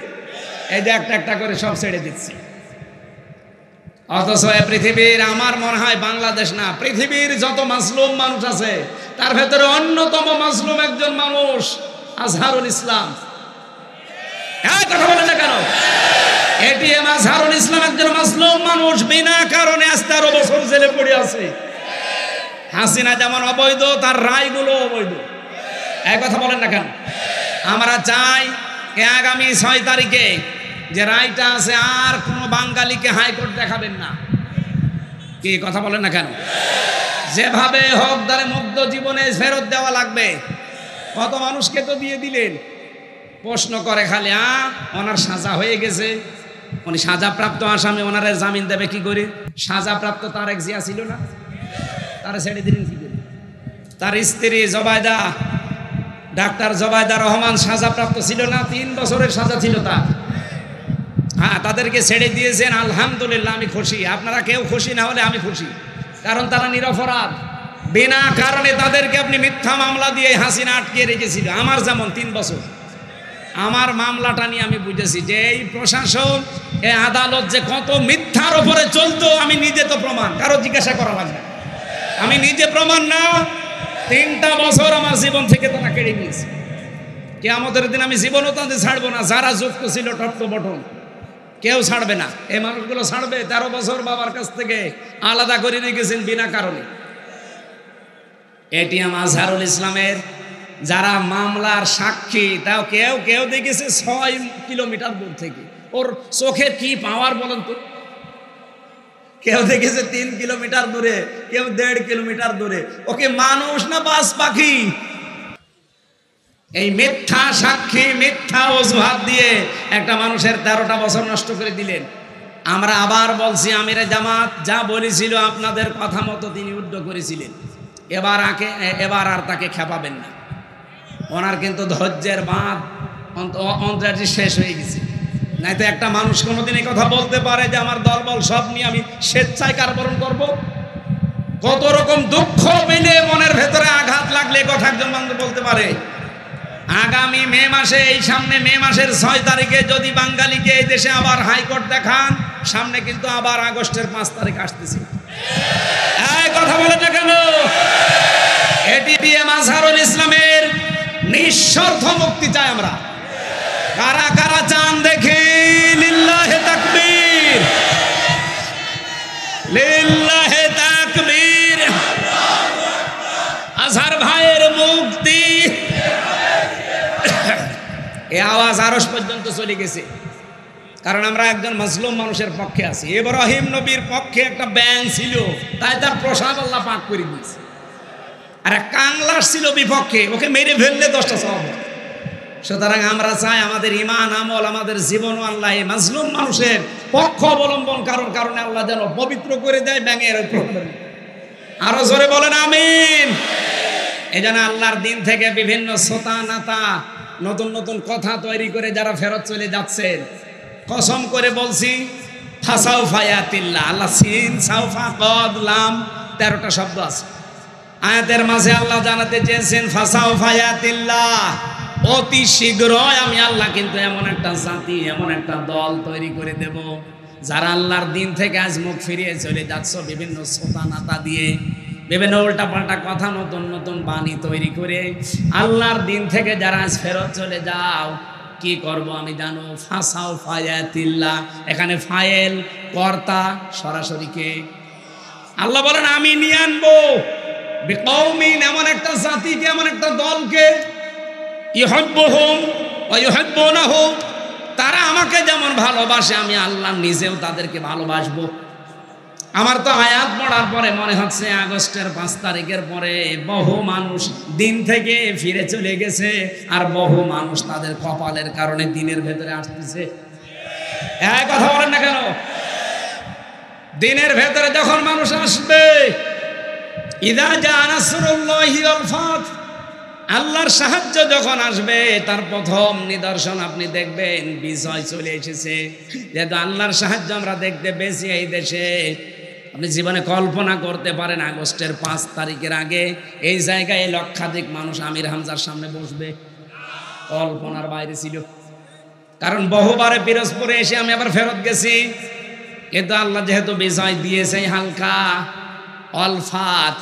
এই যে একটা একটা করে সব ছেড়ে দিচ্ছি। অথচ পৃথিবীর, আমার মনে হয় বাংলাদেশ না, পৃথিবীর যত মাজলুম মানুষ আছে তার ভেতরে অন্যতম মাজলুম একজন মানুষ আজহারুল ইসলাম। কথা বলে না কেন? এটিএম আজহারুল ইসলাম একজন মাজলুম মানুষ, বিনা কারণে আজ 13 বছর জেলে পড়ে আছে। হাসিনা যেমন অবৈধ, তার রায়গুলো অবৈধ। এই কথা বলেন না কেন? আমরা চাই আগামী 6 তারিখে যে রায়টা আছে, আর কোনো বাঙালিকে হাইকোর্ট দেখাবেন না। কি কথা বলেন না কেন? যেভাবে হোক তারে মুগ্ধ জীবনে ফেরত দেওয়া লাগবে। কত মানুষকে তো দিয়ে দিলেন। প্রশ্ন করে খালি, ওনার সাজা হয়ে গেছে, উনি সাজাপ্রাপ্ত আসামি, ওনারে জামিন দেবে কি করে? সাজাপ্রাপ্ত তারেক জিয়া ছিল না, তারা ছেড়ে দিলেন কি করে? তার স্ত্রী জবায়দা, ডাক্তার জবায়দা রহমান সাজাপ্রাপ্ত ছিল না, 3 বছরের সাজা ছিল তার। হ্যাঁ, তাদেরকে ছেড়ে দিয়েছেন, আলহামদুলিল্লাহ, আমি খুশি। আপনারা কেউ খুশি না হলে আমি খুশি, কারণ তারা নিরপরাধ। বিনা কারণে তাদেরকে আপনি মিথ্যা মামলা দিয়ে হাসিনা আটকে রেখেছিল। আমার যেমন 3 বছর, আমার মামলাটা নিয়ে আমি বুঝেছি যে এই প্রশাসন, এই আদালত যে কত মিথ্যার ওপরে চলতো, আমি নিজে তো প্রমাণ, কারো জিজ্ঞাসা করা লাগবে, আমি নিজে প্রমাণ না। 3টা বছর আমার জীবন থেকে তারা কেড়ে নিয়েছে। কিয়ামতের দিন আমি জীবনও তাদের ছাড়বো না। যারা যুক্ত ছিল টপ টু বটন, কেউ ছাড়বে না। এই মানুষগুলো ছাড়বে? 13 বছর বাবার কাছ থেকে আলাদা করে রেখেছেন বিনা কারণে। এটিএম আজহারুল ইসলামের যারা মামলার সাক্ষী, তাও কেউ কেউ দেখেছে 6 কিলোমিটার দূর থেকে। ওর চোখে কি পাওয়ার বলেন তো? কেউ দেখেছে 3 কিলোমিটার দূরে, কেউ 1.5 কিলোমিটার দূরে। ওকে মানুষ না বাস পাখি? এই মিথ্যা সাক্ষী, মিথ্যা অজুহাত দিয়ে একটা মানুষের 13টা বছর নষ্ট করে দিলেন। আমরা আবার বলছি, আমিরে জামাত যা বলেছিল আপনাদের কথা মতো তিনি উদ্ধ করেছিলেন। এবার আর তাকে খেপাবেন না। ওনার কিন্তু ধৈর্যের বাঁধ অন্তরাজি শেষ হয়ে গেছে। নাই তো একটা মানুষ কোনোদিন এই কথা বলতে পারে যে আমার দলবল সব নিয়ে আমি স্বেচ্ছায় কারাবরণ করব? কত রকম দুঃখ পেলে, মনের ভেতরে আঘাত লাগলে কথা একজন মানুষ বলতে পারে? আগামী মে মাসে, এই সামনে মে মাসের 6 তারিখে যদি বাঙালিকে এই দেশে আবার হাইকোর্ট দেখান, সামনে কিন্তু আবার আগস্টের 5 তারিখ আসতেছে। এই কথা বলে না কেন? এটিএম আজহারুল ইসলামের নিঃশর্ত মুক্তি চাই আমরা। কারা কারা চান দেখি? লিল্লাহে তাকবীর, লিল্লাহে তাকবীর। আজহার ভাইয়ের মুক্তি। এই আওয়াজ আরশ পর্যন্ত চলে গেছে, কারণ আমরা একজন মাজলুম মানুষের পক্ষে আছি। ইব্রাহিম নবীর পক্ষে একটা ব্যাঙ ছিল, তাই তার প্রসাদ আল্লাহ পাক করে দিয়েছে। আর এক কাংলাস ছিল বিপক্ষে, ওকে মেরে ফেললে 10টা সওয়াব। সুতরাং আমরা চাই আমাদের ঈমান আমল, আমাদের জীবন আল্লাহ এই মাজলুম মানুষের পক্ষ অবলম্বন কারণে আল্লাহ যেন পবিত্র করে দেয় ব্যাঙের প্রভাবে। আরো জোরে বলেন আমিন। এই জন্য আল্লাহর দিন থেকে বিভিন্ন সোতা নাতা, নতুন নতুন কথা তৈরি করে যারা ফেরত চলে যাচ্ছেন, কসম করে বলছি, ফাসাউফা ইয়াতিল্লাহ, আল্লাহ সিন সাউফা কদ লাম 13টা শব্দ আছে আয়াতের মাঝে। আল্লাহ জানাতে চেয়েছেন ফাসাউফা ইয়াতিল্লাহ, অতি শীঘ্রই আমি আল্লাহ কিন্তু এমন একটা জাতি, এমন একটা দল তৈরি করে দেব, যারা আল্লাহর দিন থেকে আজ মুখ ফিরিয়ে চলে যাচ্ছ বিভিন্ন সোতা নাতা দিয়ে, বিভিন্ন উল্টাপাল্টা কথা, নতুন নতুন বাণী তৈরি করে আল্লাহর দিন থেকে যারা আজ ফেরত চলে যাও, কি করব আমি জানো? ফাসাও ফায়াতিল্লাহ, এখানে ফাইল কর্তা সরাসরি কে? আল্লাহ বলেন আমি নিয়ে আনবো বিকৌমিন, এমন একটা জাতিকে, এমন একটা দলকে, ইউহিব্বুহুম ওয়া ইউহিব্বুনাহু, তারা আমাকে যেমন ভালোবাসে আমি আল্লাহ নিজেও তাদেরকে ভালোবাসবো। আমার তো আয়াত পড়ার পরে মনে হচ্ছে আগস্টের 5 তারিখের পরে বহু মানুষ দিন থেকে ফিরে চলে গেছে, আর বহু মানুষ তাদের কপালের কারণে দিনের ভেতরে আসতেছে। এক কথা বলেন না কেন? দিনের ভেতরে যখন মানুষ আসবে, ইযা জা নাসরুল্লাহি ওয়াল ফাত, আল্লাহর সাহায্য যখন আসবে, তার প্রথম নিদর্শন আপনি দেখবেন বিজয় চলে এসেছে। যেহেতু আল্লাহর সাহায্য আমরা দেখতে পেয়েছি এই দেশে, আপনি জীবনে কল্পনা করতে পারেন আগস্টের 5 তারিখের আগে এই জায়গায় লক্ষাধিক মানুষ আমির হামজার সামনে বসবে? কল্পনার বাইরে ছিল। কারণ বহুবারে পিরোজপুরে এসে আমি আবার ফেরত গেছি, কিন্তু আল্লাহ যেহেতু বিজয় দিয়েছে হালকা অলফাত,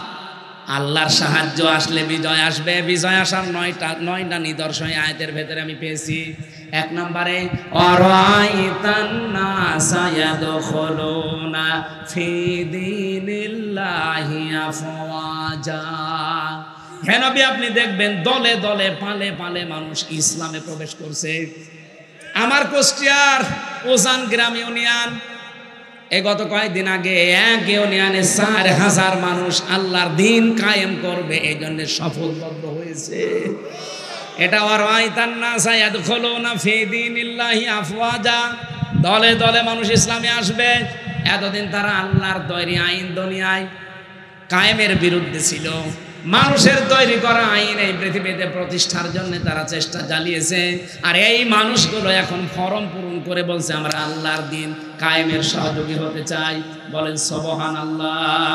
আল্লাহর সাহায্য আসলে বিজয় আসবে। বিজয় আসার 9টা নিদর্শন আয়াতের ভেতরে আমি পেয়েছি। 1 নম্বরে আরাইতান নাসা ইয়াদখুলুনা ফি দীনিল্লাহি আফওয়াজা, হে নবী আপনি দেখবেন দলে দলে পালে পালে মানুষ ইসলামে প্রবেশ করছে। আমার কুষ্টিয়ার ওজান গ্রাম ইউনিয়ন, গত কয়েকদিন আগে এক ইউনিয়নে 4000 মানুষ আল্লাহর দ্বীন কায়েম করবে, এই জন্য শপথবদ্ধ হয়েছে। এটা ওয়ারাইতান নাসা ইয়াদখুলুনা ফি দীনিল্লাহি আফওয়াজা, দলে দলে মানুষ ইসলামে আসবে। এতদিন তারা আল্লাহর তৈরি আইন দুনিয়ায় কায়েমের বিরুদ্ধে ছিল। মানুষের তৈরি করা আইন এই পৃথিবীতে প্রতিষ্ঠার জন্য তারা চেষ্টা চালিয়েছে, আর এই মানুষগুলো এখন ফরম পূরণ করে বলছে আমরা আল্লাহর দ্বীন কায়েমের সহযোগী হতে চাই। বলেন সুবহানাল্লাহ।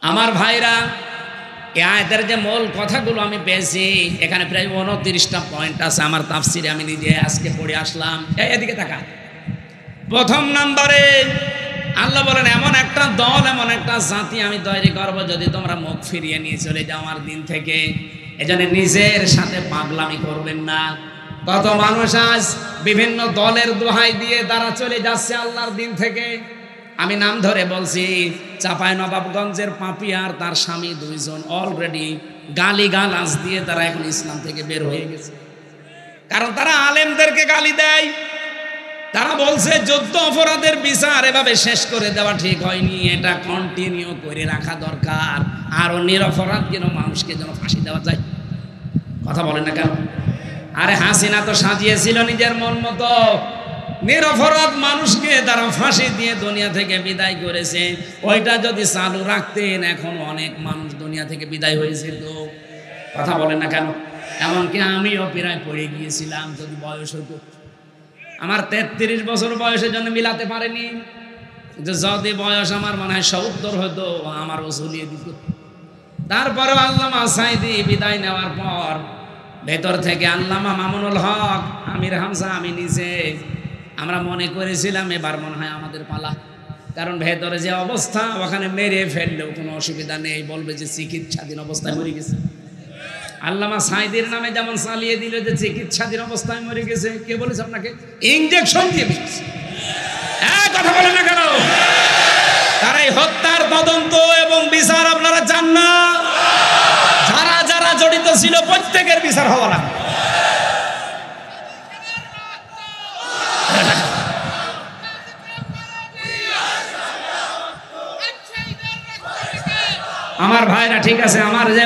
আমার ভাইরা, এই আয়াতের যে মূল কথাগুলো আমি পেয়েছি, এখানে প্রায় 29টা পয়েন্ট আছে। আমার তাফসিরে আমি নিজে আজকে পড়ে আসলাম। এদিকে তাকা। প্রথম নম্বরে আল্লাহ বলেন এমন একটা দল, এমন একটা জাতি আমি তৈরি করবো যদি তোমরা মুখ ফিরিয়ে নিয়ে চলে যাও আমার দিন থেকে। এজন্য নিজের সাথে পাগলামি করবেন না। কত মানুষ আজ বিভিন্ন দলের দোহাই দিয়ে তারা চলে যাচ্ছে আল্লাহর দিন থেকে। আমি নাম ধরে বলছি, চাঁপাইনবাবগঞ্জের পাপিয়ার তার স্বামী 2 জন অলরেডি গালিগালাজ দিয়ে তারা এখন ইসলাম থেকে বের হয়ে গেছে। কারণ তারা আলেমদেরকে গালি দেয়। তারা বলছে যুদ্ধ অপরাধের বিচার এভাবে শেষ করে দেওয়া ঠিক হয়নি, এটা কন্টিনিউ করে রাখা দরকার। আরো নিরপরাধ যেন মানুষকে যেন ফাঁসি দেওয়া যায়। কথা বলেন না কেন? আরে হাসিনা তো সাজিয়েছিল নিজের মন মতো, নিরপরাধ মানুষকে তারা ফাঁসি দিয়ে দুনিয়া থেকে বিদায় করেছে। ওইটা যদি চালু রাখতেন এখন অনেক মানুষ দুনিয়া থেকে বিদায় হয়েছে। তো কথা বলেন না কেন? এমনকি আমিও প্রায় পড়ে গিয়েছিলাম যদি বয়স হতো। আমার 33 বছর বয়সের জন্য মিলাতে পারেনি, যদি বয়স আমার মনে হয় 70 হতো আমারও ঝুলিয়ে দিত। তারপরেও আল্লামা সাইদি বিদায় নেওয়ার পর ভেতর থেকে আল্লামা মামুনুল হক, আমির হামজা, আমি নিজে আমরা মনে করেছিলাম এবার মনে হয় আমাদের পালা। কারণ ভেতরে যে অবস্থা, ওখানে মেরে ফেললেও কোনো অসুবিধা নেই, বলবে যে চিকিৎসাধীন অবস্থায় মরে গেছে। আল্লামা সাইদির নামে যেমন চালিয়ে দিল যে চিকিৎসাধীন অবস্থায় মরে গেছে। কে বলেছে আপনাকে? ইনজেকশন দিয়ে দিচ্ছে। কথা বলেন না কেন? তারা এই হত্যার তদন্ত এবং বিচার আপনারা চান না? যারা যারা জড়িত ছিল প্রত্যেকের বিচার হওয়া লাগবে। আমার ভাইরা ঠিক আছে, আমার যে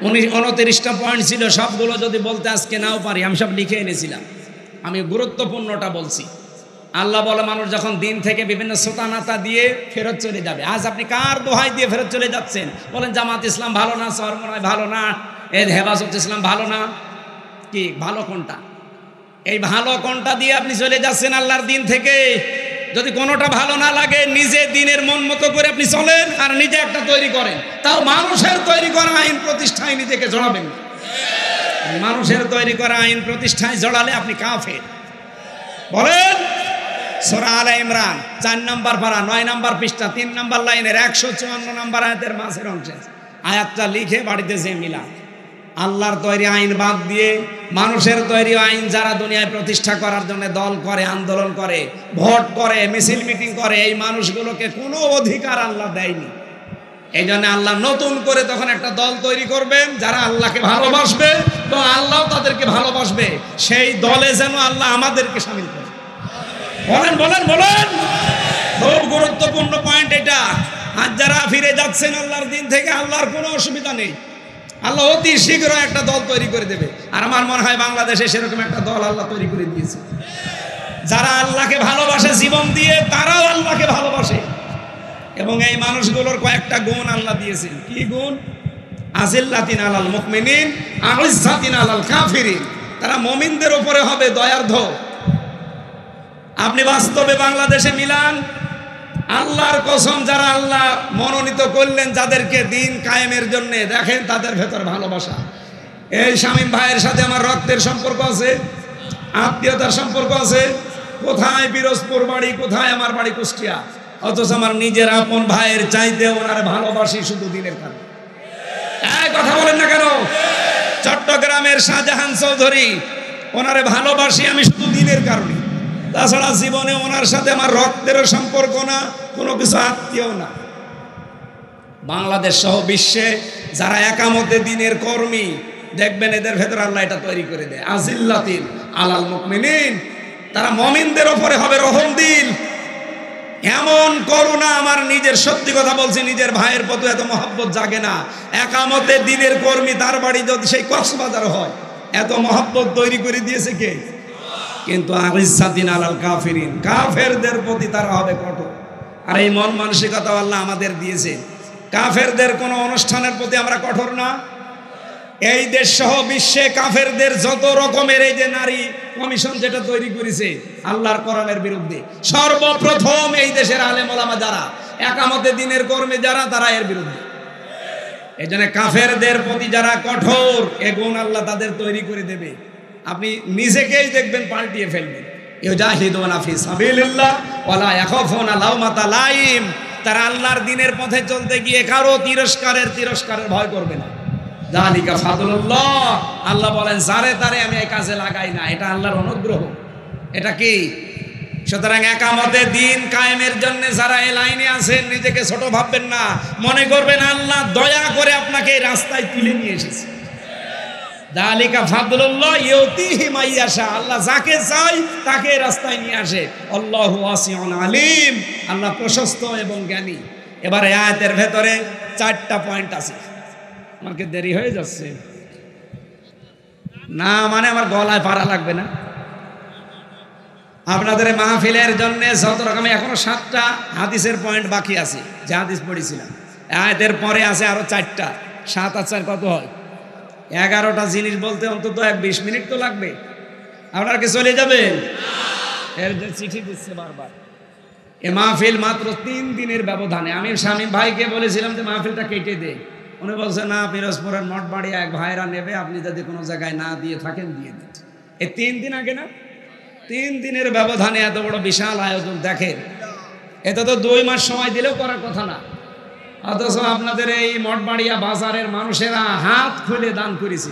29টা পয়েন্ট ছিল সবগুলো যদি বলতে আজকে নাও পারি, আমি সব লিখে এনেছিলাম। আমি গুরুত্বপূর্ণটা বলছি। আল্লাহ বলে মানুষ যখন দিন থেকে বিভিন্ন সোতানাতা দিয়ে ফেরত চলে যাবে। আজ আপনি কার দোহাই দিয়ে ফেরত চলে যাচ্ছেন? বলেন জামাত ইসলাম ভালো না, চরমনায় ভালো না, হেফাজত ইসলাম ভালো না। কি ভালো কোনটা? এই ভালো কোনটা দিয়ে আপনি চলে যাচ্ছেন আল্লাহর দিন থেকে? যদি কোনোটা ভালো না লাগে নিজে দিনের মন মতো করে আপনি চলেন আর নিজে একটা তৈরি করেন, তাও মানুষের তৈরি করা আইন প্রতিষ্ঠায় নিজেকে জড়াবেন। মানুষের তৈরি করা আইন প্রতিষ্ঠায় জড়ালে আপনি কাফের। বলেন সূরা আলে ইমরান 4 নম্বর পারা 9 নম্বর পৃষ্ঠা 3 নম্বর লাইনের 154 নম্বর আয়াতের মাঝের অংশে আয়াতটা লিখে বাড়িতে যে মিলা। আল্লাহর তৈরি আইন বাদ দিয়ে মানুষের তৈরি আইন যারা দুনিয়ায় প্রতিষ্ঠা করার জন্য দল করে, আন্দোলন করে, ভোট করে, মিছিল মিটিং করে, এই মানুষগুলোকে কোনো অধিকার আল্লাহ দেয়নি। এই জন্য আল্লাহ নতুন করে তখন একটা দল তৈরি করবেন যারা আল্লাহকে ভালোবাসবে এবং আল্লাহ তাদেরকে ভালোবাসবে। সেই দলে যেন আল্লাহ আমাদেরকে শামিল করে। বলেন বলেন বলেন, খুব গুরুত্বপূর্ণ পয়েন্ট এটা। আজ যারা ফিরে যাচ্ছেন আল্লাহর দিন থেকে, আল্লাহর কোনো অসুবিধা নেই, আল্লাহ অতি শীঘ্র একটা দল তৈরি করে দেবে। আর আমার মনে হয় বাংলাদেশে সেরকম একটা দল আল্লাহ তৈরি করে দিয়েছে। যারা আল্লাহকে ভালোবাসে জীবন দিয়ে, তারাও আল্লাহকে ভালোবাসে। এবং এই মানুষগুলোর কয়েকটা গুণ আল্লাহ দিয়েছেন। কি গুণ? আজিল্লাতিন আলাল মুমিনিন আইজ্জাতিন আলাল কাফিরিন। তারা মুমিনদের উপরে হবে দয়ার্ধ। আপনি বাস্তবে বাংলাদেশে মিলান, আল্লাহর কসম, যারা আল্লাহ মনোনীত করলেন যাদেরকে দিন কায়েমের জন্য, দেখেন তাদের ভেতর ভালোবাসা। এই শামীম ভাইয়ের সাথে আমার রক্তের সম্পর্ক আছে, আত্মীয়তার সম্পর্ক আছে। কোথায় পিরোজপুর বাড়ি, কোথায় আমার বাড়ি কুষ্টিয়া, অথচ আমার নিজের আপন ভাইয়ের চাইতে ওনার ভালোবাসি শুধু দিনের কারণে। এই কথা বলেন না কেন? চট্টগ্রামের শাহজাহান চৌধুরী, ওনারে ভালোবাসি আমি শুধু দিনের কারণে। তাছাড়া জীবনে ওনার সাথে আমার রক্তেরও সম্পর্ক না, কোনো কিছু আত্মীয় না। বাংলাদেশ সহ বিশ্বে যারা একামতে দিনের কর্মী, দেখবেন এদের ভেতর আল্লাহ এটা তৈরি করে দেয়। আজিল্লাতিন আলাল মুমিনিন, তারা মুমিনদের উপরে হবে রহম দিল। এমন করুণা, আমার নিজের সত্যি কথা বলছি, নিজের ভাইয়ের প্রতি এত মহব্বত জাগে না। একামতে দিনের কর্মী, তার বাড়ি যদি সেই কক্সবাজার হয়, এত মহব্বত তৈরি করে দিয়েছে কে? কিন্তু আইজ্জাতিন আলাল কাফিরিন, কাফেরদের প্রতি তারা হবে কঠোর। আর এই মন মানসিকতা আল্লাহ আমাদের দিয়েছে। কাফেরদের কোনো অনুষ্ঠানের প্রতি আমরা কঠোর না। এই দেশ সহ বিশ্বে কাফেরদের যত রকমের এই যে নারী কমিশন যেটা তৈরি করেছে আল্লাহর কোরআনের বিরুদ্ধে, সর্বপ্রথম এই দেশের আলেম ওলামা যারা একামতে দিনের কর্মী যারা, তারা এর বিরুদ্ধে। এই জন্য কাফেরদের প্রতি যারা কঠোর, এ গুণ আল্লাহ তাদের তৈরি করে দেবে। আপনি নিজেকেই দেখবেন পাল্টিয়ে ফেলবেন। ইউজাহিদুনা ফি সাবিলিল্লাহ ওয়ালা ইয়াখাফুনা লাওমাতা লাইম। তারা আল্লাহর দ্বীনের পথে চলতে গিয়ে কারো তিরস্কারের ভয় করবে না। যালিকা ফাদলুল্লাহ, আল্লাহ বলেন যারে তারে আমি এই কাজে লাগাই না, এটা আল্লাহর অনুগ্রহ। এটা কি? সুতরাং একামতে দিন কায়েমের জন্য যারা এই লাইনে আছেন, নিজেকে ছোট ভাববেন না, মনে করবেন আল্লাহ দয়া করে আপনাকে এই রাস্তায় তুলে নিয়ে এসেছে। যালিকা ফাদলুল্লাহ ইউতিহি মাইয়াশা, আল্লাহ যাকে চাই তাকে রাস্তায় নিয়ে আসে। আল্লাহু ওয়াসিউন আলিম, আল্লাহ প্রশস্ত এবং জ্ঞানী। এবারে আয়াতের ভেতরে 4টা পয়েন্ট আছে। আমাকে দেরি হয়ে যাচ্ছে না, মানে আমার গলায় পারা লাগবে না। আপনাদের মাহফিলের জন্য যত রকমের এখনো 7টা হাদিসের পয়েন্ট বাকি আছে, যে হাদিস পড়েছিলাম। আয়াতের পরে আছে আরো 4টা। 7 আর 4 কত হয়? 11টা জিনিস বলতে অন্তত 20 মিনিট তো লাগবে। আপনারা কি চলে যাবেন? এর যে চিঠি দিচ্ছে বারবার। এ মাহফিল মাত্র 3 দিনের ব্যবধানে। আমি শামীম ভাইকে বলেছিলাম যে মাহফিলটা কেটে দে, উনি বলছে না, পিরোজপুরের মঠবাড়ি এক ভাইরা নেবে, আপনি যদি কোনো জায়গায় না দিয়ে থাকেন দিয়ে দিন। এই 3 দিন আগে না, 3 দিনের ব্যবধানে এত বড় বিশাল আয়োজন। দেখেন, এতে তো 2 মাস সময় দিলেও করার কথা না, অথচ আপনাদের এই মঠবাড়িয়া বাজারের মানুষেরা হাত খুলে দান করেছে।